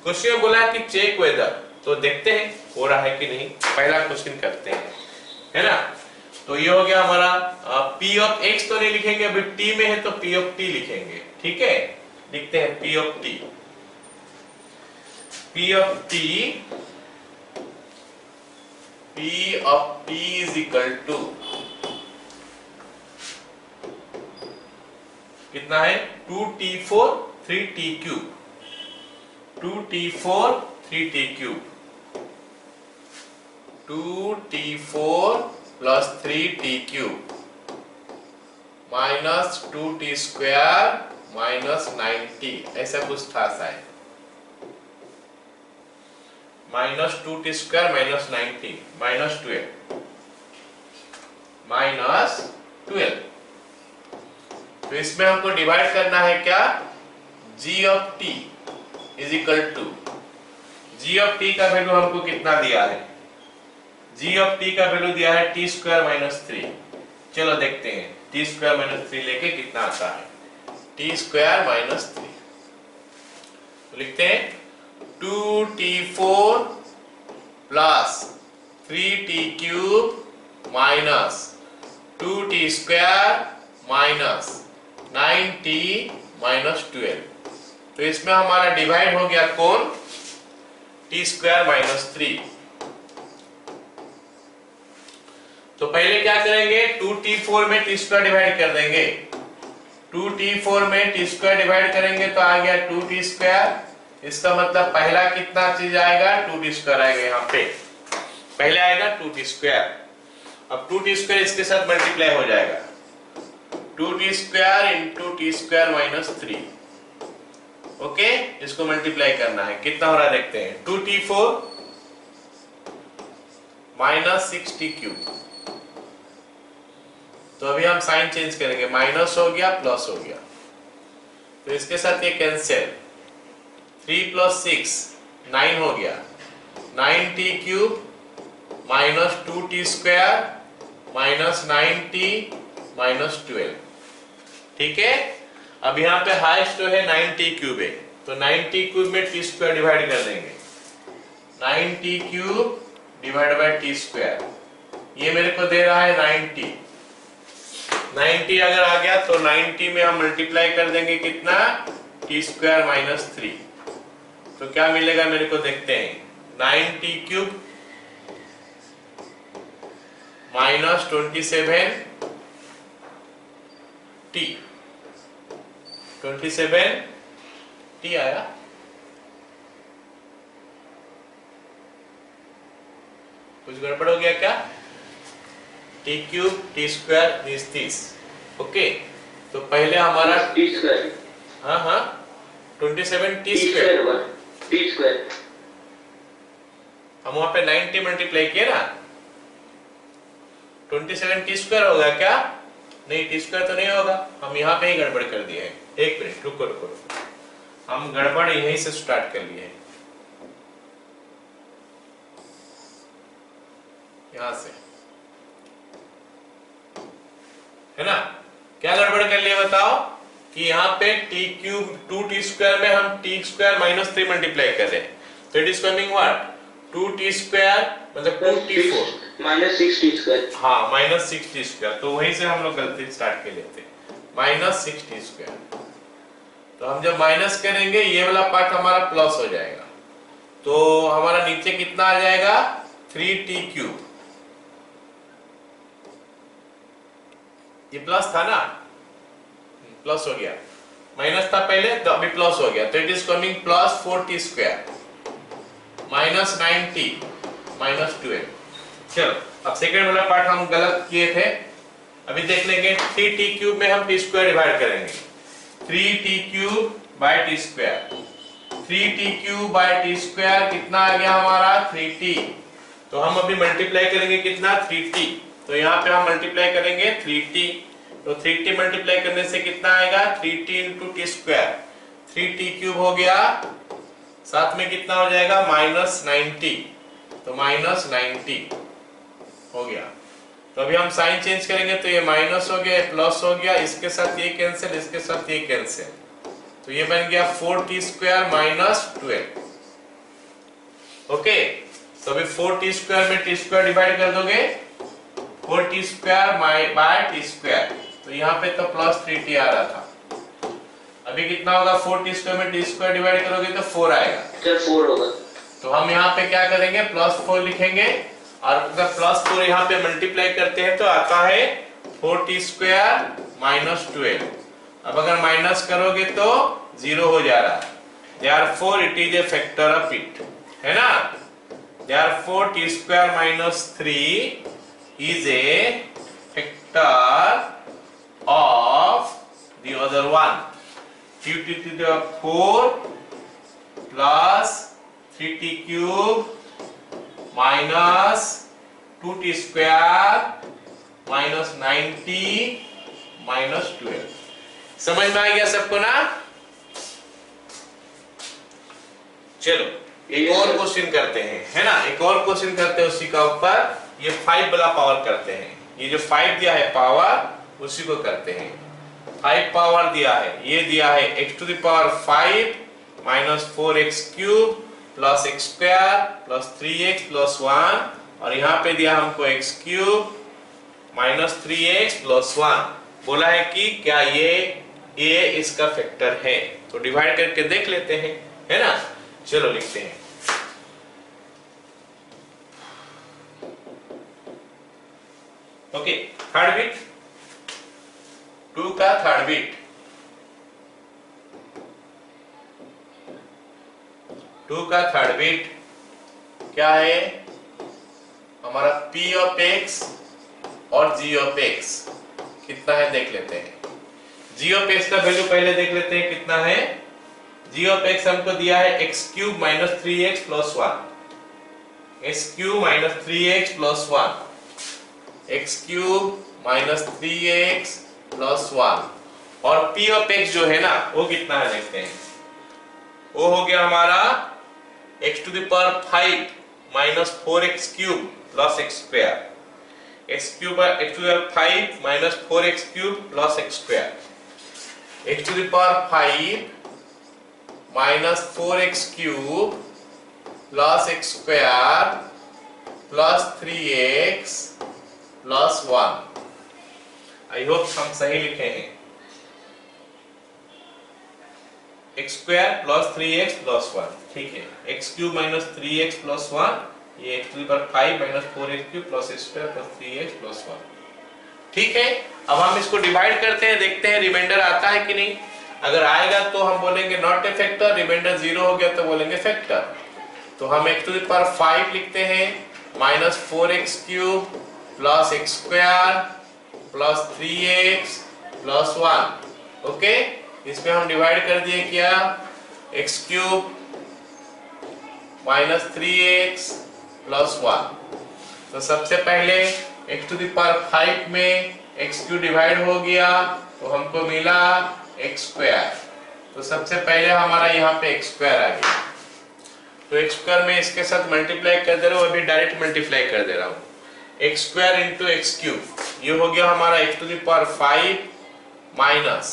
क्वेश्चन में बोला कि चेक वेदर, तो देखते हैं हो रहा है कि नहीं। पहला क्वेश्चन करते हैं, है ना। तो ये हो गया हमारा p ऑफ x तो नहीं लिखेंगे, अभी t में है तो p ऑफ t लिखेंगे। ठीक है, लिखते हैं p of t। p of t is equal to कितना है, 2t4 3t cube, 2t4 3t cube, 2t4 plus 3t cube minus 2t square minus 9t, ऐसा कुछ था शायद, minus 2t square minus 9t minus 12। तो इसमें हमको डिवाइड करना है क्या, g of t is equal to, g of t का वैल्यू हमको कितना दिया है, g ऑफ t का वैल्यू दिया है t स्क्वायर माइनस 3। चलो देखते हैं t स्क्वायर माइनस 3 लेके कितना आता है, t स्क्वायर माइनस 3। तो लिखते हैं 2t4 plus 3t cube minus 2t square minus 9t minus 12। तो इसमें हमारा डिवाइड हो गया कौन, t स्क्वायर माइनस 3। तो पहले क्या करेंगे, 2t4 में t स्क्वायर डिवाइड कर देंगे, 2t4 में t स्क्वायर डिवाइड करेंगे तो आ गया 2t स्क्वायर। इसका मतलब पहला कितना चीज आएगा, 2t स्क्वायर आएगा, यहाँ पे पहले आएगा 2t स्क्वायर। अब 2t स्क्वायर इसके साथ मल्टीप्लाई हो जाएगा, 2t square into t square minus 3। Okay, इसको मल्टीप्लाई करना है, कितना हो रहा है देखते हैं, 2t4 माइनस 6t क्यूब। तो अभी हम साइन चेंज करेंगे, माइनस हो गया प्लस हो गया, तो इसके साथ ये कैंसिल, 3 प्लस 6 9 हो गया, 9t cube minus 2t square minus 9t minus 12। ठीक है, अब यहाँ पे हाईएस्ट जो है 9t क्यूब है, तो 9t क्यूब में t स्क्वायर डिवाइड कर देंगे, 9t cube divide by t square, ये मेरे को दे रहा है 90। 90 अगर आ गया तो 90 में हम मल्टीप्लाई कर देंगे कितना, t स्क्वायर माइनस 3। तो क्या मिलेगा मेरे को देखते हैं, 9t cube minus 27t, 27t आया। कुछ गड़बड़ हो गया क्या, t cube t square 30। Okay, तो पहले हमारा t स्क्वायर, हाँ 27t t square, t square, हम वहां पे 90 मल्टीप्लाई किए ना, 27t स्क्वायर होगा क्या, नहीं t स्क्वायर तो नहीं होगा, हम यहाँ पे ही गड़बड़ कर दिए हैं। एक मिनट रुको रुको, हम गड़बड़ यहीं से स्टार्ट कर लिए हैं, यहाँ से है ना। क्या गड़बड़ कर लिया बताओ कि यहाँ पे टी क्यूब 2t² में हम t² - 3 मल्टीप्लाई कर रहे हैं, तो it is coming what 2t² मतलब 2t4 -6t²। हाँ -6t², तो वहीं से हम लोग गलती स्टार्ट कर लेते -6t²। तो हम जब माइनस करेंगे ये वाला पार्ट हमारा प्लस हो जाएगा, तो हमारा नीचे कितना आ जाएगा 3t³। ये प्लस था ना, प्लस हो गया, माइनस था पहले तो अभी प्लस हो गया, तो it is coming plus 4t² -9t -12। चलो अब सेकंड वाला पार्ट हम गलत किए थे, अभी देख लेंगे 3t³ में हम t² डिवाइड करेंगे, 3t³ bye t², 3t³ bye t² कितना आ गया हमारा 3t, तो हम अभी मल्टीप्लाई करेंगे कितना 3t, तो यहाँ पे हम मल्टीप्लाई करेंगे 3t, तो 3t मल्टीप्लाई करने से कितना आएगा 3t × t², 3t³ हो गया, साथ में कितना हो जाएगा -90, तो -90 हो गया। तो अभी हम साइन चेंज करेंगे तो ये माइनस हो गया, प्लस हो गया, इसके साथ ये कैंसिल, इसके साथ ये कैंसिल, तो ये बन गया 4t² -12। ओके, तो अभी 4t² में t² डिवाइड कर दोगे, 4t² बाय t², तो यहाँ पे तो प्लस 3t आ रहा था, अभी कितना होगा 4t² में t² डिवाइड करोगे तो 4 आएगा, सर 4 होगा, तो हम यहाँ पे क्या करेंगे +4 लिखेंगे, और अगर +4 यहाँ पे मल्टीप्लाई करते हैं तो आता है 4t² -12। अब अगर माइनस करोगे तो 0 हो जा रहा है, therefore it is a factor of it, है ना, therefore t² -3 is a factor of the other one, 2t⁴ plus 3t³ minus 2t² minus 90 minus 12। समझ में आ गया सबको ना। चलो एक और क्वेश्चन करते हैं, है ना, एक और क्वेश्चन करते हैं उसी का ऊपर, ये 5 वाला पावर करते हैं, ये जो 5 दिया है पावर उसी को करते हैं। 5 पावर दिया है, ये दिया है x⁵ minus 4x³ plus x² plus 3x plus 1, और यहाँ पे दिया हमको x³ minus 3x plus 1, बोला है कि क्या ये a इसका फैक्टर है, तो डिवाइड करके देख लेते हैं, है ना। चलो लिखते हैं, ओके, थर्ड बिट 2 का थर्ड बिट, 2 का थर्ड बिट क्या है हमारा p ऑफ x और g ऑफ x कितना है देख लेते हैं। g ऑफ x का वैल्यू पहले देख लेते हैं कितना है। g ऑफ x हमको दिया है x³ minus 3x plus 1, x³ minus 3x plus 1, x³ minus 3x plus 1, और p ऑफ x जो है ना वो कितना है देखते हैं, वो हो गया हमारा x⁵ minus 4x³ plus x², x⁵ minus 4x³ plus x², x⁵ minus 4x³ plus x² plus 3x plus 1। I hope हम सही लिखे हैं, x² plus 3x plus 1, ठीक है, x³ minus 3x plus 1, ये x⁵ minus 4x³ plus x² plus 3x plus 1, ठीक है। अब हम इसको डिवाइड करते हैं, देखते हैं रिमाइंडर आता है कि नहीं, अगर आएगा तो हम बोलेंगे नॉट ए फैक्टर, रिमाइंडर 0 हो गया तो बोलेंगे फैक्टर। तो हम x⁵ लिखते हैं minus 4x³ plus x² plus 3x plus 1, okay, इसमें हम डिवाइड कर दिए क्या, x³ minus 3x plus 1, तो सबसे पहले x⁵ में x³ डिवाइड हो गया तो हमको मिला x², तो सबसे पहले हमारा यहाँ पे x² आ गया, तो x² में इसके साथ मल्टीप्लाई कर दे रहा हूँ, अभी डायरेक्ट मल्टीप्लाई कर दे रहा हूँ, x² into x³ ये हो गया हमारा x to the power 5 minus,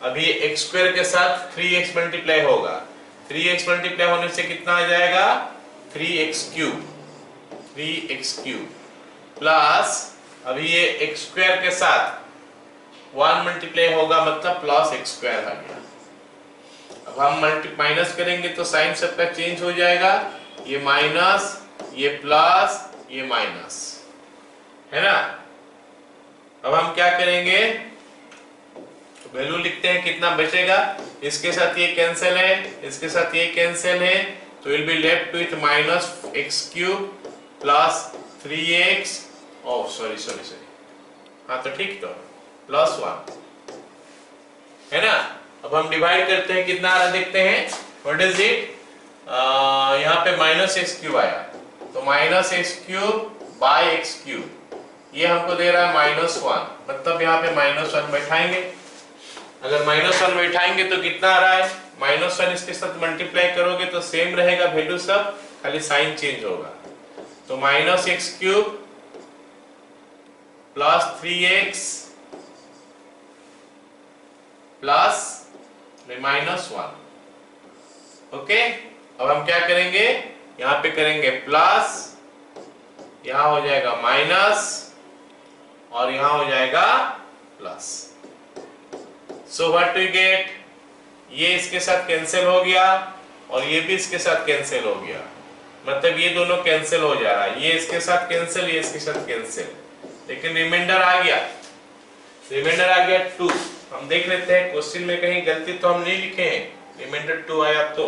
अभी x स्क्वायर के साथ 3x मल्टीप्लाई होगा, 3x मल्टीप्लाई होने से कितना आ जाएगा 3x cube, 3x cube plus अभी ये x स्क्वायर के साथ 1 मल्टीप्लाई होगा मतलब प्लस x स्क्वायर आ गया। अब हम माइनस करेंगे तो साइन सबका चेंज हो जाएगा, ये माइनस, ये प्लस, ये माइनस, है ना। अब हम क्या करेंगे, वैल्यू लिखते हैं, कितना बचेगा, इसके साथ ये कैंसिल है, इसके साथ ये कैंसिल है, तो will be left with minus x cube plus 3x, oh sorry, हाँ तो ठीक, तो प्लस 1, है ना। अब हम डिवाइड करते हैं, कितना आ रहा देखते हैं, व्हाट इज इट, यहाँ पे माइनस एक्स क्यूब आया, तो minus x cube by x cube, ये हमको दे रहा है -1, मतलब यहाँ पे -1 बैठाएंगे। अगर -1 बैठाएंगे तो कितना आ रहा है, -1 इसके साथ मल्टीप्लाई करोगे तो सेम रहेगा वैल्यू सब, खाली साइन चेंज होगा, तो minus x cube plus 3x plus -1, okay. अब हम क्या करेंगे, यहाँ पे करेंगे प्लस, यहाँ हो जाएगा माइनस और यहाँ हो जाएगा plus. So what we get, ये इसके साथ कैंसिल हो गया और ये भी इसके साथ कैंसिल हो गया, मतलब ये दोनों कैंसिल हो जा रहा है, ये इसके साथ कैंसिल, ये इसके साथ कैंसिल, लेकिन रिमाइंडर आ गया, रिमाइंडर आ गया 2। हम देख लेते हैं क्वेश्चन में कहीं गलती तो हम नहीं लिखे हैं, रिमाइंडर 2 आया, तो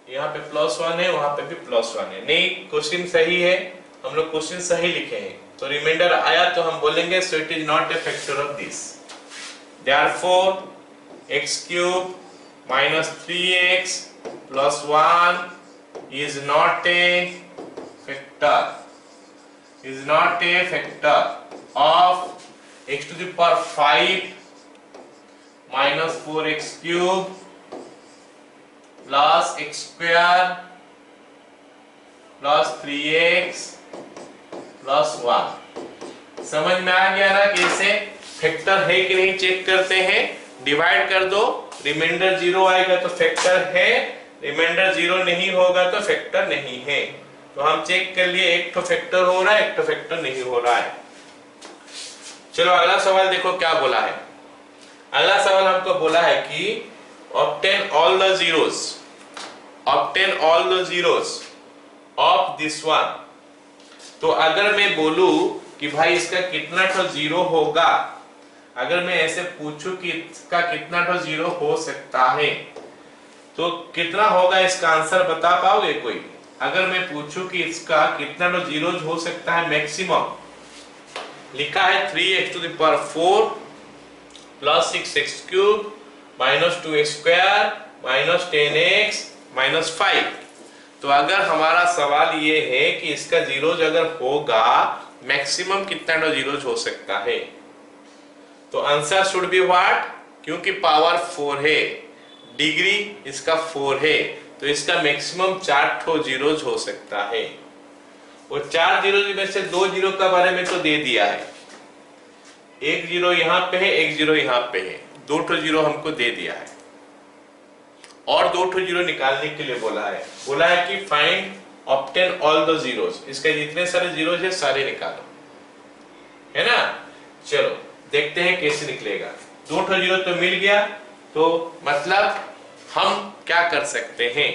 यहाँ पे +1 है, वहां पे भी +1 है, नहीं क्वेश्चन सही है, हम लोग क्वेश्चन सही लिखे हैं, तो रिमाइंडर आया तो हम बोलेंगे so it is not a factor of this, therefore x cube minus 3x plus 1 is not a factor, is not a factor of x to the power 5 minus 4x cube plus x square plus 3x plus 1। समझ में आ गया ना कि इसे factor है कि नहीं check करते हैं, डिवाइड कर दो, रिमाइंडर 0 आएगा तो फैक्टर है, रिमाइंडर 0 नहीं होगा तो फैक्टर नहीं है। तो हम चेक कर लिए, एक तो फैक्टर हो रहा है, एक तो फैक्टर नहीं हो रहा है। चलो अगला सवाल देखो क्या बोला है। अगला सवाल हमको बोला है कि obtain all the zeros, obtain all the zeros of this one। तो अगर मैं बोलूं कि भाई इसका कितना तो जीरो होगा, अगर मैं ऐसे पूछूं कि इसका कितना तो जीरो हो सकता है, तो कितना होगा, इसका आंसर बता पाओगे कोई? अगर मैं पूछूं कि इसका कितना तो जीरो हो सकता है मैक्सिमम, लिखा है 3x to the power 4 plus 6x cube minus 2x square minus 10x minus 5। तो अगर हमारा सवाल ये है कि इसका जीरोज अगर होगा मैक्सिमम कितना तो जीरोज हो सकता है, तो आंसर शुड बी व्हाट, क्योंकि पावर 4 है, डिग्री इसका 4 है, तो इसका मैक्सिमम 4 तो जीरोज हो सकता है। वो 4 जीरो में से 2 जीरो का बारे में तो दे दिया है, एक जीरो यहाँ पे है, एक जीरो यहाँ पे है, 2 तो जीरो हमको दे दिया है, और 2 तो जीरो निकालने के लिए बोला है कि find obtain all the zeros, इसके जितने सारे जीरोस है सारे निकालो, है ना। चलो देखते हैं कैसे निकलेगा। 2 तो जीरो तो मिल गया, तो मतलब हम क्या कर सकते हैं,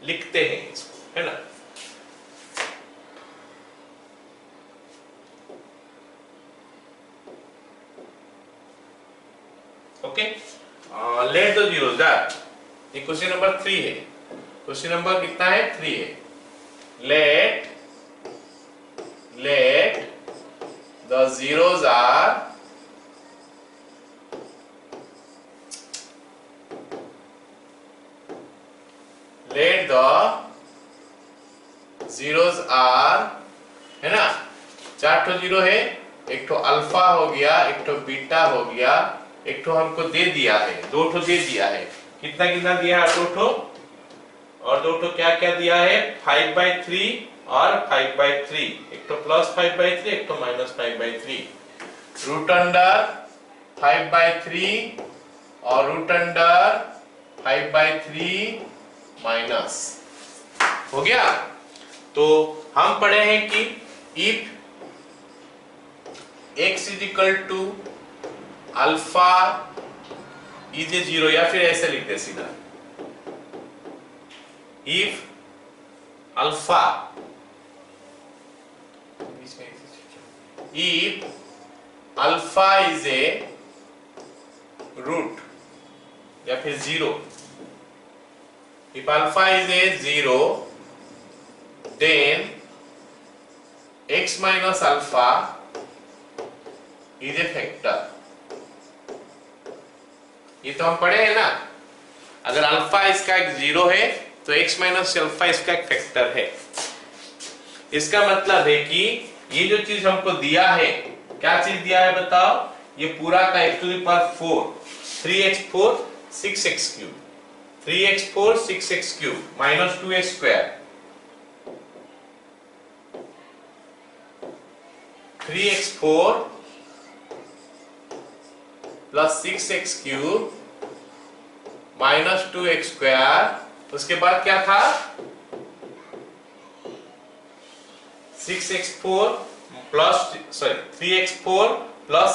लिखते हैं इसको, है ना। Okay, let the zeros that, ये क्वेश्चन नंबर 3 है, क्वेश्चन नंबर कितना है, 3 है। लेट द zeros are है ना, 4 तो जीरो है, एक तो अल्फा हो गया, एक तो बीटा हो गया, एक तो हमको दे दिया है, 2 तो दे दिया है, कितना कितना दिया है, 2 तो, और 2 तो क्या क्या दिया है, 5/3 और 5/3, एक तो +5/3 एक तो -5/3, रूट अंडर 5/3 और रूट अंडर 5/3 माइनस हो गया। तो हम पढ़े हैं कि if x is equal to alpha is a 0, या फिर ऐसे लिख दे सीधा, if alpha if alpha is a root या फिर 0, if alpha is a 0 then x minus alpha is a factor। ये तो हम पढ़े हैं ना, अगर अल्फा इसका एक 0 है तो x माइनस अल्फा इसका एक फैक्टर है। इसका मतलब है कि ये जो चीज हमको दिया है, क्या चीज दिया है बताओ, ये पूरा का x to the power 4, 3x4 6x cube, 3x4 6x cube minus 2x square, 3x4 plus 6x cube minus 2x square, उसके बाद क्या था 3x4 plus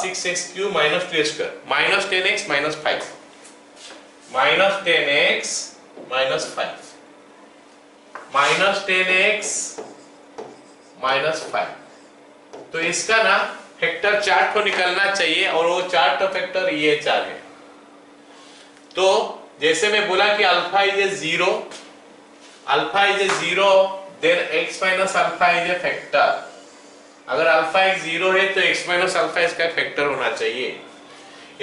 6x cube minus 2x square minus 10x minus 5, minus 10x minus 5, minus 10x minus 5। तो इसका ना factor chart को निकलना चाहिए और वो चार्ट का फैक्टर ये 4 है। तो जैसे मैं बोला कि alpha is a 0, alpha is a 0 then x minus alpha is a factor. अगर अल्फा एक 0 है तो x माइनस अल्फा इसका फैक्टर होना चाहिए।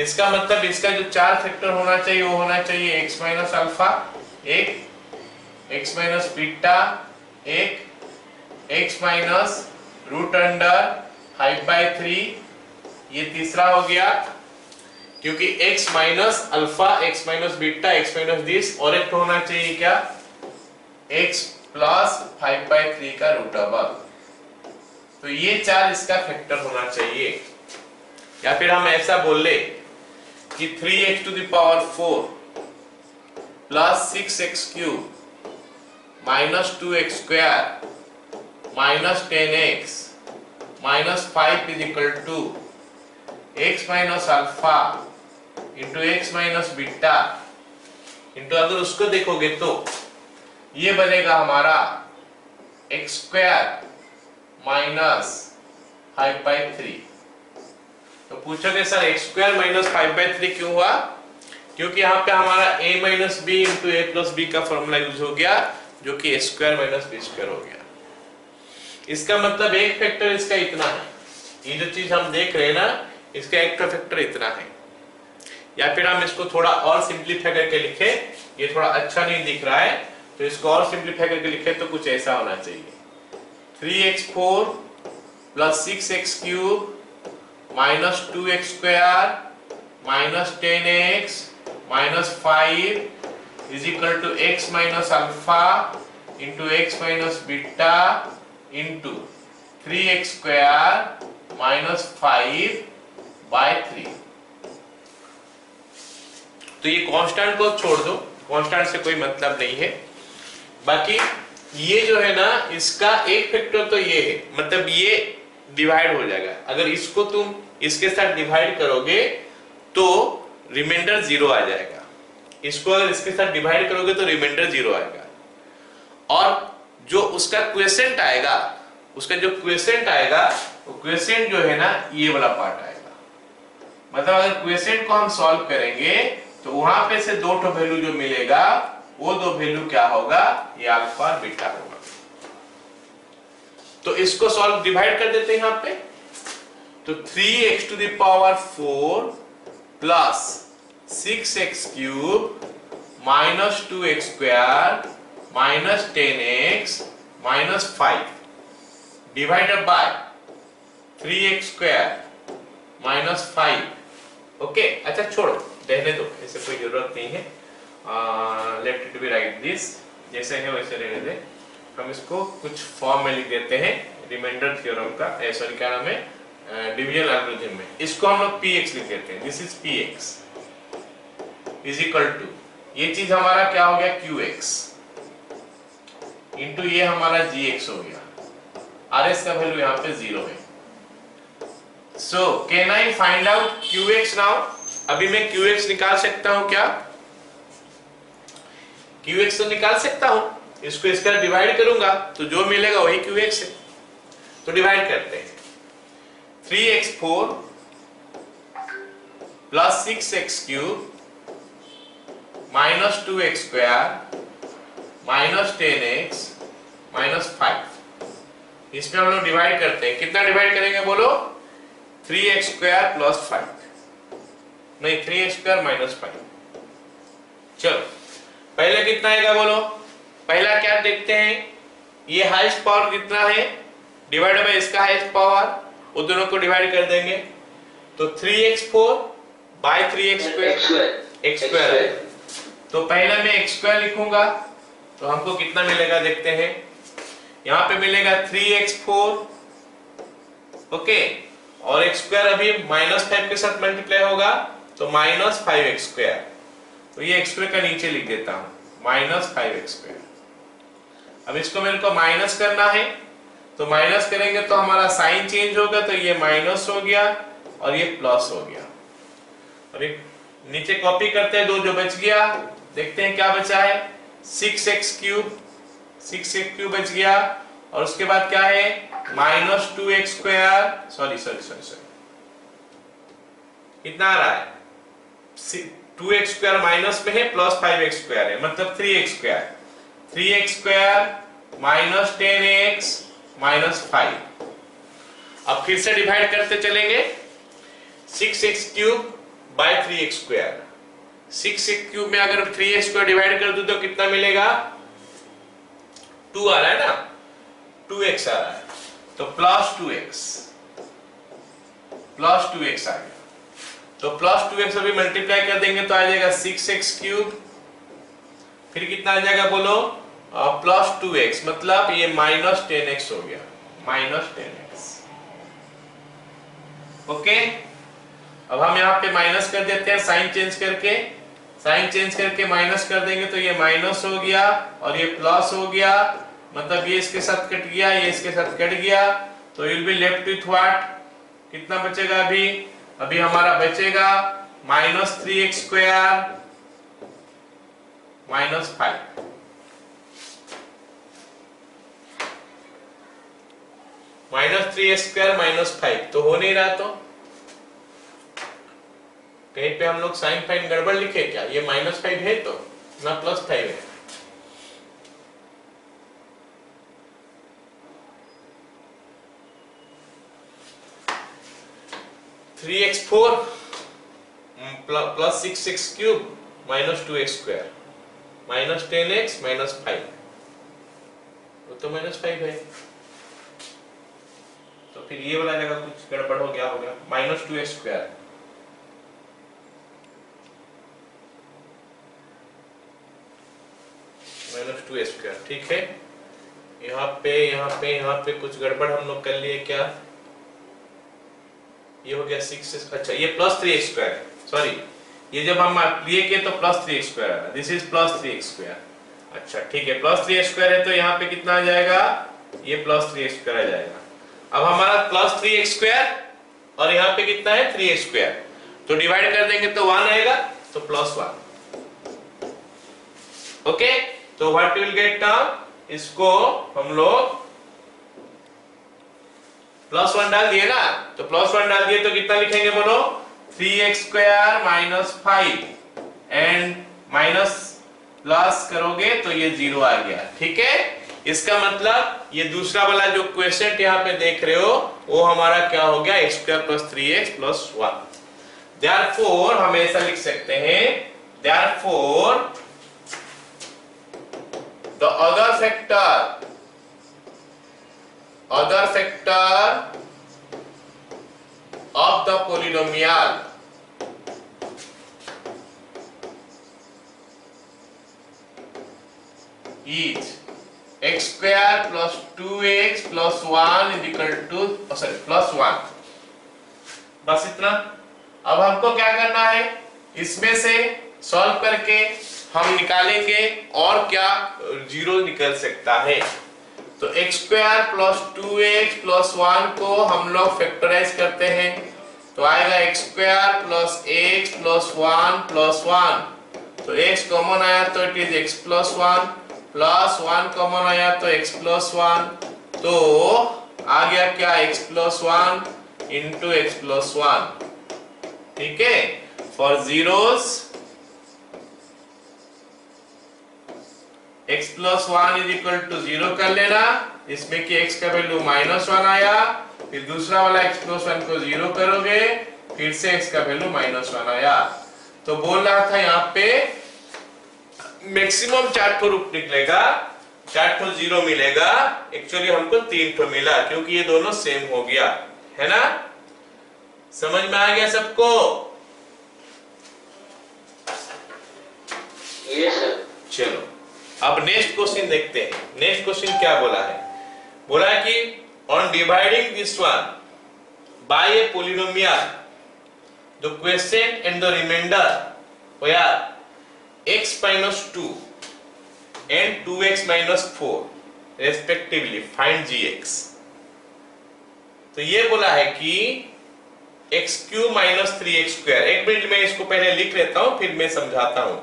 इसका मतलब इसका जो 4 फैक्टर होना चाहिए वो होना चाहिए x माइनस अल्फा एक, x माइनस बीटा एक, x माइनस रूट अंडर 5/3, ये तीसरा हो गया क्योंकि x minus alpha, x minus beta, x minus this, और एक होना चाहिए क्या x प्लस 5/3 का रूट ओवर। तो ये 4 इसका फैक्टर होना चाहिए। या फिर हम ऐसा बोल ले कि 3x to the power 4 plus 6x cube minus 2x square minus 10x minus 5 is equal to x minus alpha into x minus beta into, अगर उसको देखोगे तो ये बनेगा हमारा x square minus 5/3। तो पूछोगे सर x square minus 5/3 क्यों हुआ? क्योंकि यहाँ पे हमारा a minus b into a plus b का फॉर्मूला यूज हो गया जो कि a square minus b square हो गया। इसका मतलब एक फैक्टर इसका इतना है, ये जो चीज हम देख रहे हैं ना इसका एक फैक्टर इतना है। या फिर हम इसको थोड़ा और सिंपलीफाई करके लिखे, ये थोड़ा अच्छा नहीं दिख रहा है तो इसको और सिंपलीफाई करके लिखे तो कुछ ऐसा होना चाहिए 3x4 plus 6x cube minus 2x square minus 10x minus 5 is equal to x minus alpha into x minus beta into 3x square minus 5/3। तो ये कांस्टेंट को छोड़ दो, कांस्टेंट से कोई मतलब नहीं है। बाकी ये जो है ना इसका एक फैक्टर तो ये है, मतलब ये डिवाइड हो जाएगा। अगर इसको तुम इसके साथ डिवाइड करोगे तो रिमाइंडर 0 आ जाएगा, इसको अगर इसके साथ डिवाइड करोगे तो रिमाइंडर 0 आएगा। और जो उसका क्वेसेंट आएगा, उसका जो क्वेसेंट आएगा वो क्वेसेंट जो है ना ये वाला पार्ट आएगा। मतलब अगर क्वेसेंट को हम सॉल्व करेंगे तो वहां पे से 2 वैल्यू जो मिलेगा वो 2 वैल्यू क्या होगा, ये अल्फा और बीटा होगा। तो इसको सॉल्व डिवाइड कर देते हैं यहाँ पे, तो 3x to the power 4 plus 6x cube minus 2x square minus 10x minus 5 divided by 3x square minus 5। Okay अच्छा छोड़ो, रहने दो, ऐसे कोई जरूरत नहीं है। Let it be right this, जैसे है वैसे रहने दे। हम इसको कुछ फॉर्म में लिख देते हैं रिमाइंडर थ्योरम का, सॉरी क्या नाम है, डिवीजन एल्गोरिथम में। इसको हम लोग px लिख देते हैं। This is px is equal to, ये चीज हमारा क्या हो गया qx इंटू ये हमारा gx हो गया। rs का वैल्यू यहाँ पे 0 है। So can I find out qx now? अभी मैं qx निकाल सकता हूं क्या? qx तो निकाल सकता हूं, इसको इसका डिवाइड करूंगा तो जो मिलेगा वही qx है। तो डिवाइड करते हैं। 3x4 plus 6x³ minus 2x² minus 10x minus 5। इसमें हम लोग डिवाइड करते हैं। कितना डिवाइड करेंगे बोलो? 3x² प्लस 5, नहीं 3x² माइनस 5। चलो पहले कितना आएगा बोलो? पहला क्या देखते हैं, ये हाईएस्ट पावर कितना है डिवाइड बाय इसका हाईएस्ट पावर, वो दोनों को डिवाइड कर देंगे। तो 3x4 बाय 3x² x² है। तो पहले मैं x² लिखूंगा तो हमको कितना मिलेगा देखते हैं। यहां पे मिलेगा 3x4, ओके, और x² अभी -5 के साथ मल्टीप्लाई होगा तो -5x²। तो ये x² का नीचे लिख देता हूं, -5x²। अब इसको मेरे को माइनस करना है, तो माइनस करेंगे तो हमारा साइन चेंज होगा, तो ये माइनस हो गया और ये प्लस हो गया। और ये नीचे कॉपी करते हैं, दो जो बच गया देखते हैं क्या बचा है। 6x³ बच गया, और उसके बाद क्या है -2x², सॉरी कितना आ रहा है, 2x² माइनस में है, प्लस 5x² है, मतलब 3x² माइनस 10x माइनस 5। अब फिर से डिवाइड करते चलेंगे। 6x³ bye 3x²। 6x³ में अगर 3x² डिवाइड कर दूं तो कितना मिलेगा? 2 आ रहा है ना, 2x आ रहा है, तो प्लस 2x आ गया। तो प्लस 2x अभी मल्टीप्लाई कर देंगे तो आ जाएगा 6x³, फिर कितना आ जाएगा बोलो? प्लस 2x, मतलब ये माइनस 10x हो गया, -10x। ओके, अब हम यहाँ पे माइनस कर देते हैं, साइन चेंज करके माइनस कर देंगे तो ये माइनस हो गया और ये प्लस हो गया, मतलब ये इसके साथ कट गया, ये इसके साथ कट गया, तो you will be left with what? कितना बचेगा अभी हमारा बचेगा -3x² माइनस 5। -3x² माइनस 5 तो हो नहीं रहा, तो कहीं पे हम लोग साइन फाइन गड़बड़ लिखे क्या? ये -5 है तो ना +5 है। (3x4 plus 6x³ minus 2x² minus 10x minus 5), वो तो -5 है, तो फिर ये वाला जगह कुछ गड़बड़ हो गया होगा, -2x² -2x²। ठीक है, यहाँ पे कुछ गड़बड़ हम लोग कर लिए क्या? ये हो गया 6, अच्छा ये +3x² है, सॉरी, ये जब हम लिए किए तो +3x² आया, दिस इज +3x²। अच्छा ठीक है, +3x² है तो यहाँ पे कितना आ जाएगा? ये +3x² आ जाएगा। अब हमारा +3x² और यहाँ पे कितना है 3x², तो डिवाइड कर देंगे तो 1 आएगा, तो +1। ओके, तो व्हाट विल गेट नाउ? इसको हम लोग +1 डाल दिए ना, तो +1 डाल दिए तो कितना लिखेंगे बोलो? 3x² minus 5 and minus plus करोगे तो ये 0 आ गया। ठीक है, इसका मतलब ये दूसरा वाला जो क्वेश्चन यहाँ पे देख रहे हो वो हमारा क्या हो गया? x² + 3x + 1। देयरफॉर हम ऐसा लिख सकते हैं, therefore the other factor of the polynomial is x square plus 2x plus 1 is equal two plus 1। बस इतना। अब हमको क्या करना है, इसमें से सॉल्व करके हम निकालेंगे और क्या जीरो निकल सकता है। तो x square plus 2x plus 1 को हम लोग फैक्टराइज करते हैं, तो आएगा x square plus x plus 1 plus 1। तो x कॉमन आया तो it is x plus 1 plus 1 common आया तो x प्लस 1, तो आ गया क्या x plus 1 into x plus 1। ठीक है, for zeros x plus 1 is equal to 0 कर लेना, इसमें कि x का वैल्यू -1 आया, फिर दूसरा वाला x प्लस 1 को 0 करोगे, फिर से x का वैल्यू -1 आया। तो बोल रहा था यहाँ पे मैक्सिमम 4 ठो रूप निकलेगा, 4 ठो 0 मिलेगा। एक्चुअली हमको 3 ठो मिला क्योंकि ये दोनों सेम हो गया, है ना। समझ में आ गया सबको? Yes sir. चलो अब नेक्स्ट क्वेश्चन देखते हैं। नेक्स्ट क्वेश्चन क्या बोला है, बोला है कि on dividing this one by a polynomial the quotient and the reminder where x minus 2 and 2x minus 4 respectively find gx। तो ये बोला है कि x Q minus 3x square, एक मिनट में इसको पहले लिख लेता हूं फिर मैं समझाता हूं।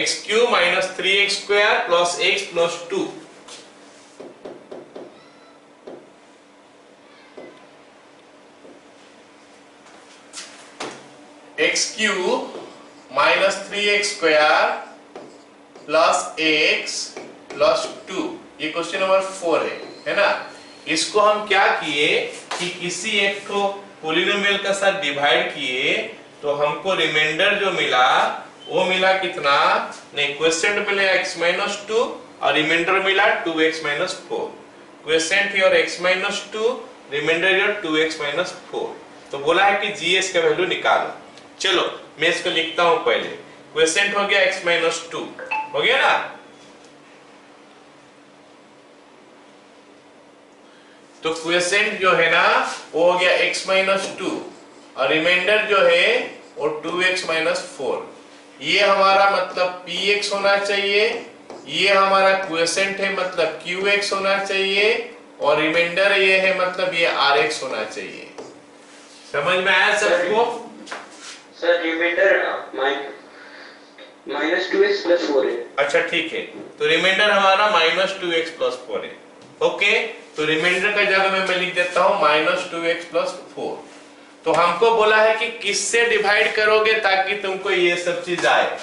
x Q minus 3x square plus x plus 2, x Q minus 3x square plus x plus 2, ये क्वेश्चन नंबर 4 है ना। इसको हम क्या किए कि किसी एक को पोलिनोमियल के साथ डिवाइड किए, तो हमको रिमाइंडर जो मिला वो मिला कितना, नहीं क्वोशिएंट मिला x माइनस 2 और रिमाइंडर मिला 2x minus 4। Quotient here x minus 2, reminder here 2x minus 4। तो बोला है कि gx का वैल्यू निकालो। चलो मैं इसको लिखता हूं पहले। क्वोशिएंट हो गया x माइनस 2, हो गया ना। तो क्वोशिएंट जो है ना वो हो गया x माइनस 2 और रिमाइंडर जो है वो 2x माइनस 4। ये हमारा मतलब px होना चाहिए, ये हमारा क्वोशिएंट है मतलब qx होना चाहिए, और रिमाइंडर ये है मतलब ये rx होना चाहिए। समझ में आया सबको? Sir reminder minus 2x plus 4 है। अच्छा ठीक है, तो रिमाइंडर हमारा माइनस 2x प्लस 4 है। ओके, तो रिमाइंडर का जगह में मैं लिख देता हूं माइनस 2x प्लस 4। तो हमको बोला है कि किससे डिवाइड करोगे ताकि तुमको ये सब चीज आए।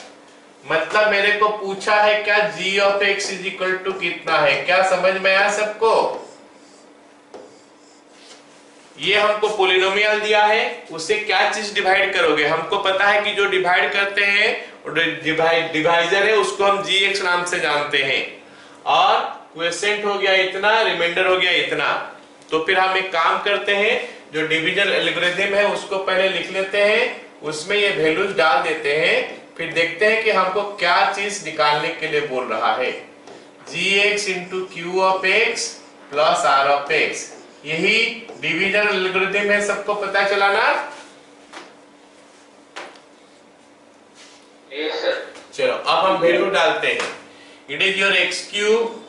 मतलब मेरे को पूछा है क्या g of x is equal to कितना है, क्या समझ में आया सबको? ये हमको पोलिनोमियल दिया है, उससे क्या चीज डिवाइड करोगे। हमको पता है कि जो डिवाइड करते हैं डिवाइजर है उसको हम gx नाम से जानते हैं, और क्वोशिएंट हो गया इतना, रिमाइंडर हो गया इतना। तो फिर हम एक काम करते हैं, जो डिवीजन एल्गोरिथम है उसको पहले लिख लेते हैं, उसमें ये वैल्यूज डाल देते हैं, फिर देखते हैं कि हमको क्या चीज निकालने के लिए बोल रहा है। gx into q of x plus r of x, यही डिवीजन एल्गोरिथम है, सबको पता चला ना? Yes sir. चलो अब हम वैल्यू डालते हैं। It is your x cube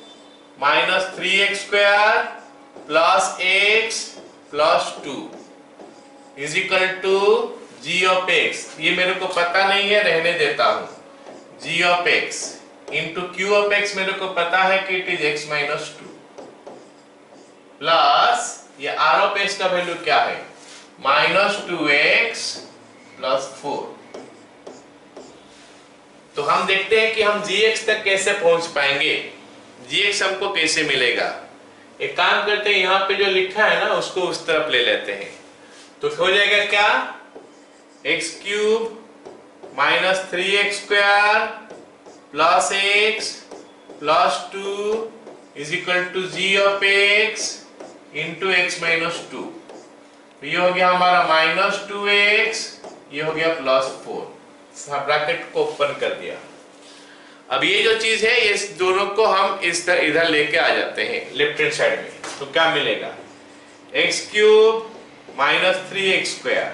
minus 3x square plus x plus 2 is equal to g of x। ये मेरे को पता नहीं है, रहने देता हूं। g of x into q of x मेरे को पता है कि it is x minus 2 plus ये r ऑफ x का वैल्यू क्या है, माइनस 2x प्लस 4। तो हम देखते हैं कि हम gx तक कैसे पहुंच पाएंगे, gx हमको कैसे मिलेगा। एक काम करते हैं, यहाँ पे जो लिखा है ना उसको उस तरफ ले लेते हैं, तो हो जाएगा क्या, x cube minus 3x square plus x plus 2 is equal to g of x into x minus 2। ये हो गया हमारा माइनस 2x, ये हो गया प्लस 4। ब्रैकेट को ओपन कर दिया। अब ये जो चीज है इस दोनों को हम इधर लेके आ जाते हैं लेफ्ट हैंड साइड में, तो क्या मिलेगा? X cube minus 3x square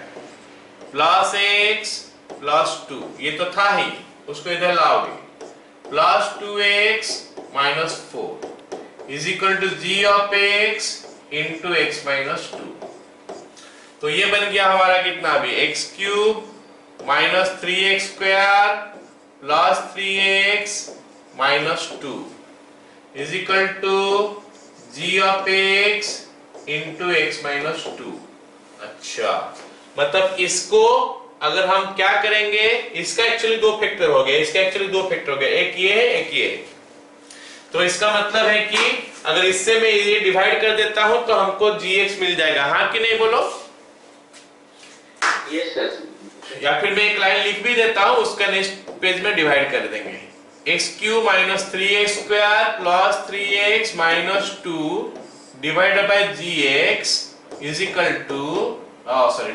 plus x plus 2, ये तो था ही, उसको इधर लाओगे, plus 2x minus 4 is equal to g of x into x minus 2। तो ये बन गया हमारा कितना भी, x cube minus 3x square plus 3x minus 2 is equal to g of x into x minus 2। अच्छा, मतलब इसको अगर हम क्या करेंगे, इसका एक्चुअली दो फैक्टर हो गए, इसका एक्चुअली दो फैक्टर हो गए, एक ये है एक ये है। तो इसका मतलब है कि अगर इससे मैं ये डिवाइड कर देता हूं तो हमको gx मिल जाएगा, हाँ कि नहीं बोलो? Yes sir. या फिर मैं एक लाइन लिख भी देता हूं, उसका नेक्स्ट पेज में डिवाइड कर देंगे। X cube minus 3x square plus 3x minus 2 divided by gx is equal to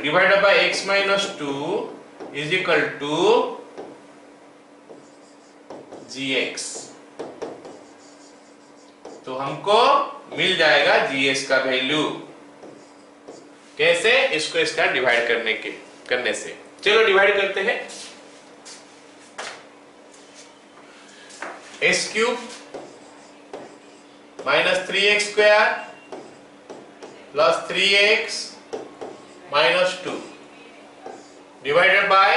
divided by x minus 2 is equal to gx। तो हमको मिल जाएगा gx का वैल्यू। कैसे? इसको इसका डिवाइड करने से। चलो डिवाइड करते हैं। X cube minus 3x square plus 3x minus 2 divided by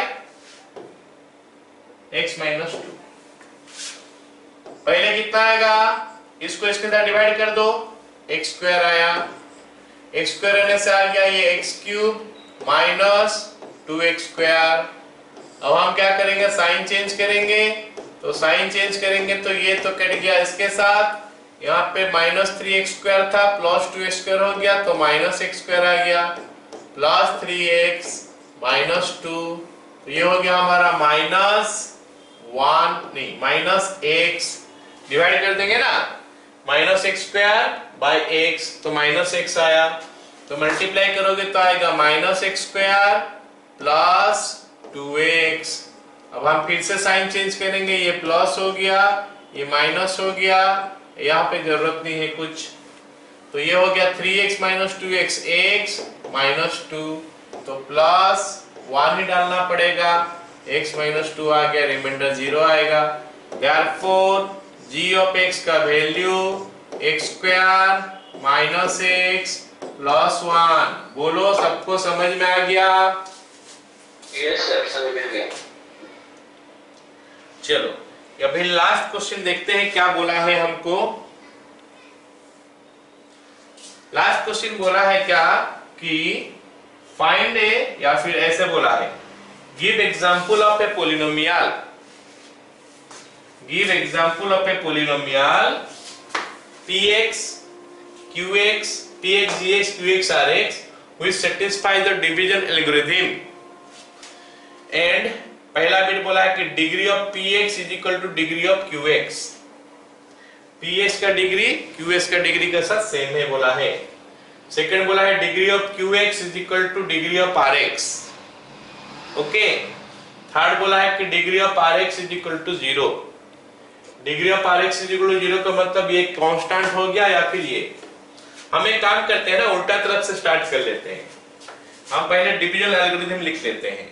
x minus 2। पहले कितना आएगा, इसको इसके साथ डिवाइड कर दो, x स्क्वायर आया, x स्क्वायर रहने से आ गया ये x cube minus 2x square. अब हम क्या करेंगे, साइन चेंज करेंगे, तो साइन चेंज करेंगे तो ये तो कट गया इसके साथ, यहाँ पे माइनस 3x स्क्वायर था प्लस 2x स्क्वायर हो गया तो माइनस x स्क्वायर आ गया प्लस 3x माइनस 2, तो ये हो गया हमारा माइनस x, डिवाइड कर देंगे ना, minus x square by x, तो माइनस x आया, तो मल्टीप्लाई करोगे तो आएगा minus x square plus 2x। अब हम फिर से साइन चेंज करेंगे, ये प्लस हो गया, ये माइनस हो गया, यहाँ पे जरूरत नहीं है कुछ, तो ये हो गया 3x minus 2x x minus 2, तो प्लस 1 ही डालना पड़ेगा, x माइनस 2 आ गया, रिमाइंडर 0 आएगा। देयरफॉर g ऑफ x का value x square minus x plus 1। बोलो, सबको समझ में आ गया? यस सर, समझ में आ गया। चलो अभी लास्ट क्वेश्चन देखते हैं क्या बोला है हमको। लास्ट क्वेश्चन बोला है क्या कि फाइंड ए, या फिर ऐसे बोला है give example of a polynomial, give example of a polynomial px qx px gx qx rx which satisfies the division algorithm and पहला बिट बोला है कि degree of px is equal to degree of qx, px का degree qx का degree के साथ same है बोला है। सेकंड बोला है degree of qx is equal to degree of rx, okay. Third बोला है कि degree of rx is equal to 0, degree of rx is equal to 0 का मतलब ये कांस्टेंट हो गया या फिर ये। हम एक काम करते हैं ना, उल्टा तरफ से स्टार्ट कर लेते हैं, हम पहले डिवीजन एल्गोरिथम लिख लेते हैं,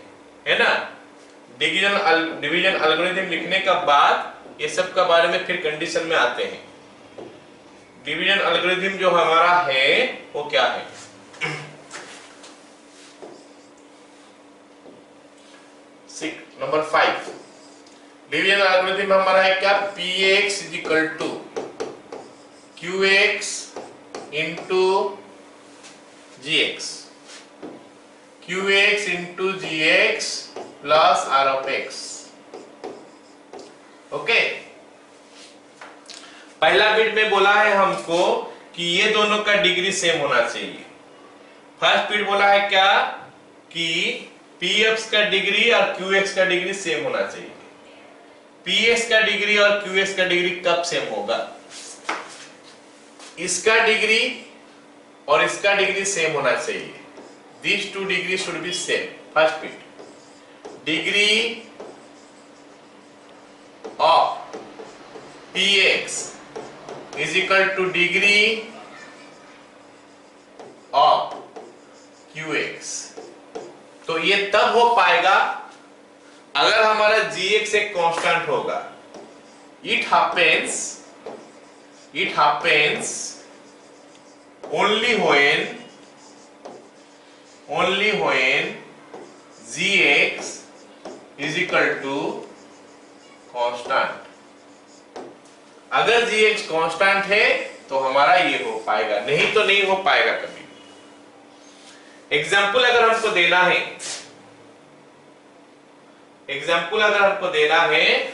है ना। डिवीजन एल्गोरिथम लिखने का बाद ये सब का बारे में फिर कंडीशन में आते हैं। डिवीजन एल्गोरिथम जो हमारा है वो क्या है, नंबर 5 डिवीजन एल्गोरिथम हमारा है क्या, px is equal to qx into gx, qx into gx plus r of x, okay. पहला बिट में बोला है हमको कि ये दोनों का डिग्री सेम होना चाहिए। फर्स्ट बिट बोला है क्या कि px का डिग्री और qx का डिग्री सेम होना चाहिए। px का डिग्री और qx का डिग्री कब सेम होगा, इसका डिग्री और इसका डिग्री सेम होना चाहिए, these two degrees should be same। First bit degree of px is equal to degree of qx। तो ये तब हो पाएगा अगर हमारा gx एक कांस्टेंट होगा। It happens only when gx is equal to constant. अगर gx कांस्टेंट है तो हमारा ये हो पाएगा, नहीं तो नहीं हो पाएगा कभी। एग्जाम्पल अगर हमको देना है,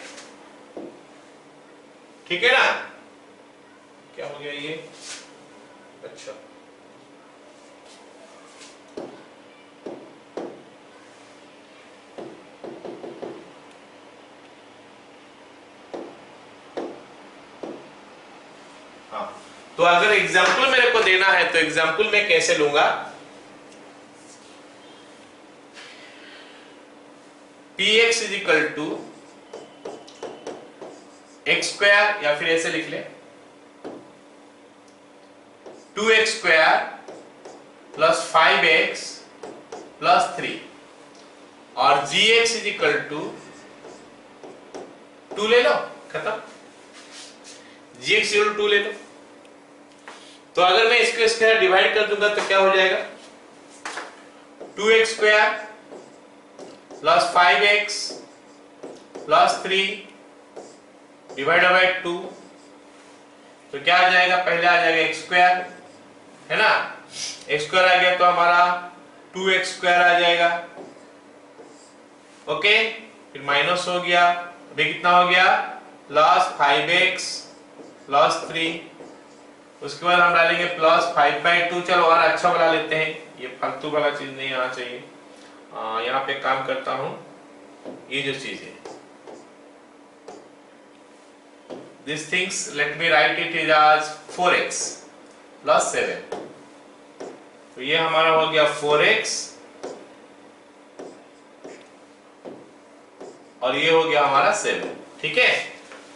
ठीक है ना? क्या हो गया ये? अच्छा, हाँ, तो अगर एग्जाम्पल मेरे को देना है तो एग्जाम्पल मैं कैसे लूंगा? px is equal to x square, या फिर ऐसे लिख ले 2x square plus 5x plus 3 और gx इज इक्वल टू 2 ले लो, खत्म। gx इक्वल टू 2 ले लो। तो अगर मैं इसको स्क्वायर डिवाइड कर दूंगा तो क्या हो जाएगा? 2x square plus 5x plus 3 divided by 2, तो क्या आ जाएगा? पहले आ जाएगा x स्क्वायर, है ना? x स्क्वायर आ गया तो हमारा 2x स्क्वायर आ जाएगा। ओके, फिर माइनस हो गया, अभी कितना हो गया? प्लस 5x प्लस 3, उसके बाद हम डालेंगे प्लस 5/2। चलो और अच्छा वाला लेते हैं, ये फालतू वाला चीज नहीं आना चाहिए। यहाँ पे काम करता हूं, ये जो चीज है, these things let me write it as 4x plus 7। तो ये हमारा हो गया 4x और ये हो गया हमारा 7, ठीक है?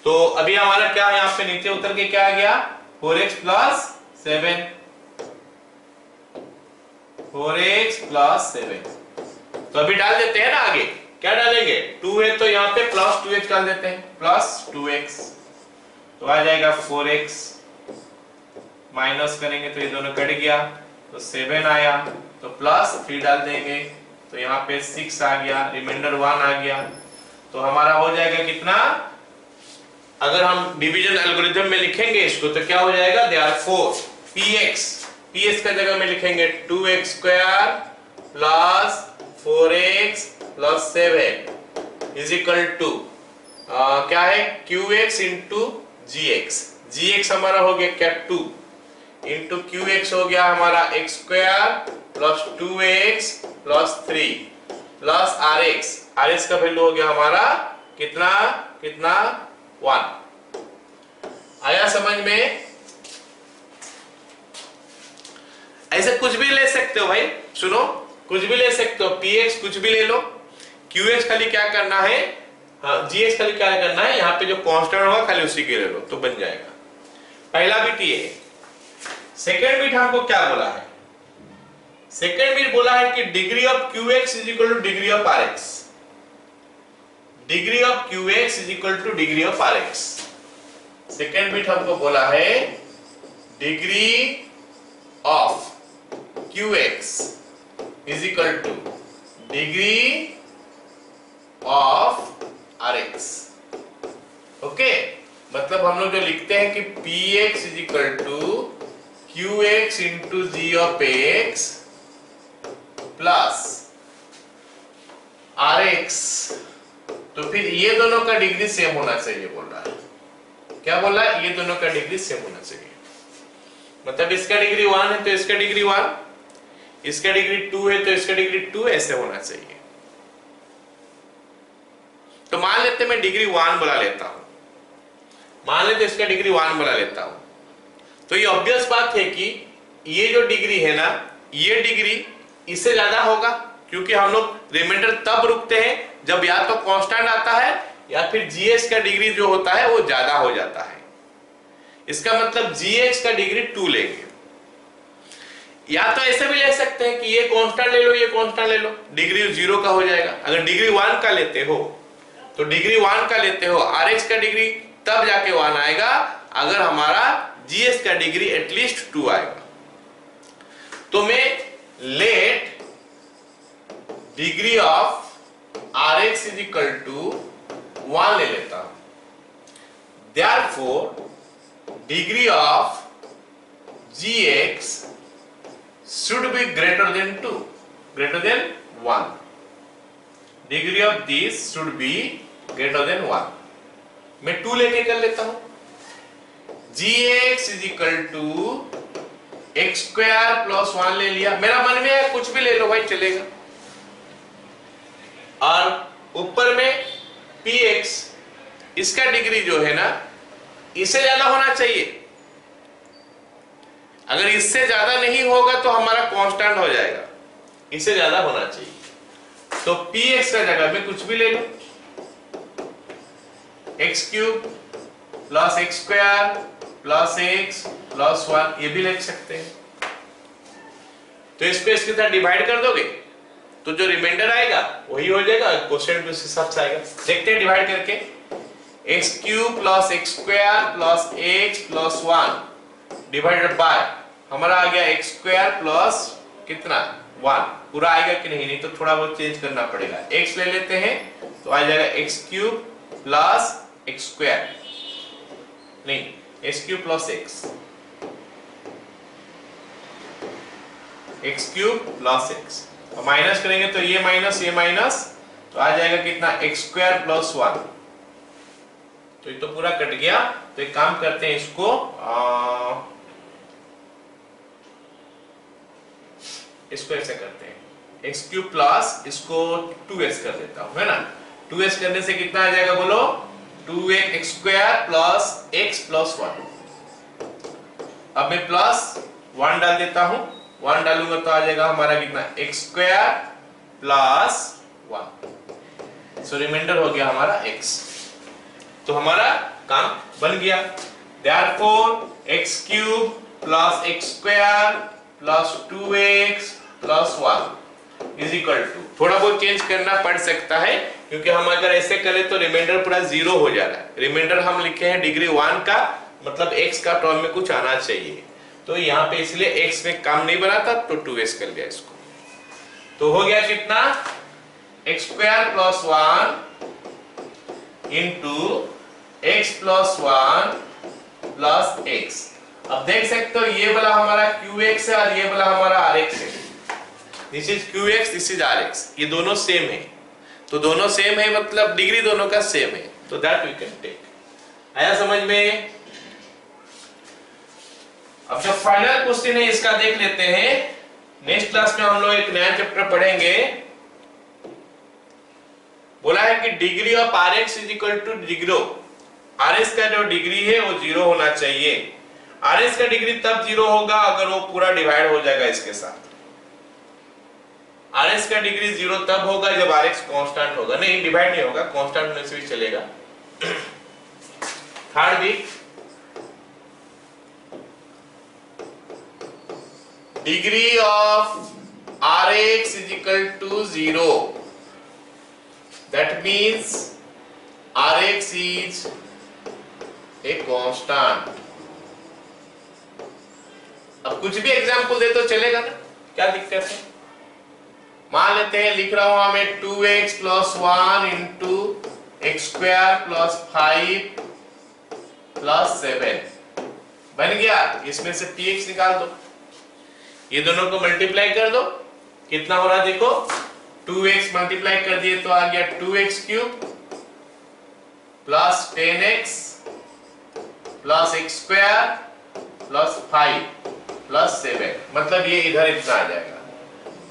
तो अभी हमारा क्या यहाँ पे नीचे उतर के क्या आ गया? 4x plus 7, 4x plus 7। तो अभी डाल देते हैं ना आगे, क्या डालेंगे? 2 है तो यहाँ पे प्लस 2x डाल देते हैं, प्लस 2x, तो आ जाएगा 4x, माइनस करेंगे तो ये दोनों कट गया तो 7 आया, तो प्लस 3 डाल देंगे तो यहाँ पे 6 आ गया, रिमाइंडर 1 आ गया। तो हमारा हो जाएगा कितना? अगर हम डिवीजन एल्गोरिथम में लिखेंगे इसको तो क्या हो जाएगा? देयरफॉर px का जगह में लिखेंगे 2x square plus 4x plus 7 is equal to क्या है? qx इंटू gx हमारा हो गया क्या? 2 इंटू qx हो गया हमारा x square plus 2x plus 3 plus rx का वैल्यू हो गया हमारा कितना 1। आया समझ में? ऐसे कुछ भी ले सकते हो भाई, सुनो, कुछ भी ले सकते हो। px कुछ भी ले लो, qx खाली क्या करना है, हाँ gx खाली क्या करना है, यहाँ पे जो कांस्टेंट होगा खाली उसी के ले लो तो बन जाएगा। पहला बिट ये है। सेकेंड बिट हमको क्या बोला है? सेकेंड बिट बोला है कि degree of qx is equal to degree of rx। Degree of qx is equal to degree of rx। Second bit हमको बोला है degree of qx is equal to degree of rx। Okay, मतलब हम लोग जो लिखते हैं कि px is equal to qx into g of x plus rx, तो फिर ये दोनों का डिग्री सेम होना चाहिए बोल रहा है। क्या बोल रहा है? ये दोनों का डिग्री सेम होना चाहिए। मतलब इसका डिग्री 1 है तो इसका डिग्री 1, इसका डिग्री 2 है तो इसका डिग्री 2, ऐसे होना चाहिए। तो मान लेते मैं डिग्री 1 बुला लेता हूं, मान लेते इसका डिग्री 1 बुला लेता हूं, तो ये ऑब्वियस बात है कि ये जो डिग्री है ना, ये डिग्री इससे ज्यादा होगा, क्योंकि हम लोग रिमाइंडर तब रुकते हैं जब या तो कांस्टेंट आता है या फिर gx का डिग्री जो होता है वो ज्यादा हो जाता है। इसका मतलब gx का डिग्री 2 लेंगे, या तो ऐसे भी ले सकते हैं कि ये कांस्टेंट ले लो, ये कांस्टेंट ले लो, डिग्री 0 का हो जाएगा। अगर डिग्री 1 का लेते हो तो डिग्री 1 का लेते हो, rx का डिग्री तब जाके 1 आएगा अगर हमारा gx का डिग्री एटलीस्ट 2 आएगा। तो मैं let degree of rx is equal to 1 ले लेता हूं, therefore degree of gx should be greater than 2, greater than 1. Degree of this should be greater than 1. मैं 2 लेके कर लेता हूं, gx is equal to x square plus 1 ले लिया। मेरा मन में है कुछ भी ले लो भाई चलेगा। और ऊपर में px, इसका डिग्री जो है ना इससे ज्यादा होना चाहिए। अगर इससे ज्यादा नहीं होगा तो हमारा कांस्टेंट हो जाएगा, इससे ज्यादा होना चाहिए। तो px का जगह में कुछ भी ले लो, x cube plus x square plus x plus 1, ये भी लिख सकते हैं। तो इसको इसके साथ डिवाइड कर दोगे तो जो रिमाइंडर आएगा वही हो जाएगा, क्वेश्चन भी उस हिसाब से आएगा। देखते हैं डिवाइड करके, x cube plus x square plus x plus 1 divided by हमारा आ गया x स्क्वायर प्लस कितना 1, पूरा आएगा कि नहीं, नहीं तो थोड़ा बहुत चेंज करना पड़ेगा। x ले लेते हैं तो आ जाएगा x cube plus x square, नहीं x cube plus x cube plus x, और माइनस करेंगे तो ये माइनस तो आ जाएगा कितना x स्क्वायर प्लस 1। तो ये तो पूरा कट गया। तो एक काम करते हैं, इसको ऐसे करते हैं, x क्यूब प्लस इसको 2x कर देता हूं, है ना। 2x करने से कितना आ जाएगा बोलो, 2x square plus x plus 1। अब मैं प्लस 1 डाल देता हूं, 1 डालूंगा तो आ जाएगा हमारा कितना x स्क्वायर प्लस 1। सो रिमाइंडर हो गया हमारा x। तो हमारा काम बन गया। Therefore x cube plus x square plus 2x plus 1 is equal to, थोड़ा बहुत चेंज करना पड़ सकता है क्योंकि हम अगर ऐसे करें तो रिमाइंडर पूरा 0 हो जा रहा है। रिमाइंडर हम लिखे हैं डिग्री 1 का, मतलब x का टर्म में कुछ आना चाहिए, तो यहाँ पे इसलिए x में काम नहीं बना था तो 2x कर लिया इसको। तो हो गया कितना, x square plus 1 into x plus 1 plus x। अब देख सकते हो ये वाला हमारा qx है और ये वाला हमारा rx है। This is qx, this is rx, ये दोनों सेम है। तो दोनों सेम है मतलब डिग्री दोनों का सेम है, तो दैट वी कैन टेक। आया समझ में? अब जो फाइनल क्वेश्चन है इसका देख लेते हैं। नेक्स्ट क्लास में हम लोग एक नया चैप्टर पढ़ेंगे। बोला है कि degree of rx is equal to degree, rx का जो डिग्री है वो 0 होना चाहिए। rx का डिग्री तब 0 होगा अगर वो पूरा डिवाइड हो जाएगा इसके साथ। rx का डिग्री 0 तब होगा जब rx कांस्टेंट होगा, नहीं डिवाइड नहीं होगा, कांस्टेंट होने से भी चलेगा। थर्ड भी, degree of rx is equal to 0, that means rx is a constant. अब कुछ भी एग्जांपल दे तो चलेगा ना, क्या दिक्कत है। मान लेते हैं, लिख रहा हूं हमें 2x plus 1 into x square plus 5 plus 7 बन गया। इसमें से px निकाल दो, ये दोनों को मल्टीप्लाई कर दो, कितना हो रहा देखो, 2x मल्टीप्लाई कर दिए तो आ गया 2x cube plus 10x plus x square plus 5 plus 7, मतलब ये इधर इतना आ जाएगा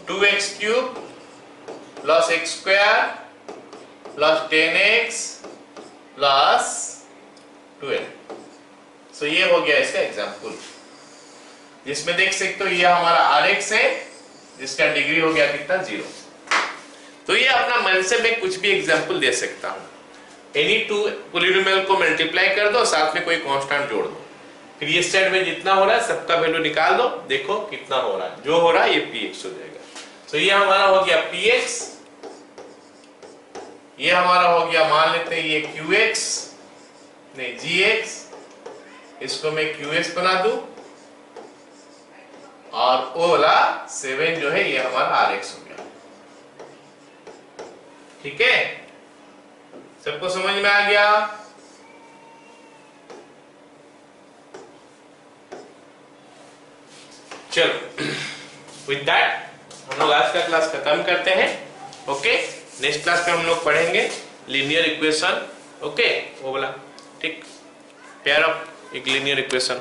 2x cube plus x square plus 10x plus 12। सो ये हो गया इसका एग्जांपल, जिसमें देख सकते हो ये हमारा rx है जिसका डिग्री हो गया कितना 0। तो ये अपना मन से मैं कुछ भी एग्जांपल दे सकता हूं। एनी टू पॉलिनोमियल को मल्टीप्लाई कर दो, साथ में कोई कांस्टेंट जोड़ दो, फिर ये स्टेट में जितना हो रहा है सबका वैल्यू निकाल दो, देखो कितना हो रहा है, जो हो रहा है ये px हो जाएगा। तो ये हमारा हो गया px, ये हमारा हो गया, मान लेते हैं ये qx नहीं gx, इसको मैं qs बना दूं, और ओ वाला 7 जो है ये हमारा rx हो गया। ठीक है, सबको समझ में आ गया? चलो, विद दैट हम लोग आज का क्लास खत्म करते हैं। ओके, नेक्स्ट क्लास में हम लोग पढ़ेंगे लीनियर इक्वेशन। ओके, वो वाला, ठीक, पेयर ऑफ एक लीनियर इक्वेशन।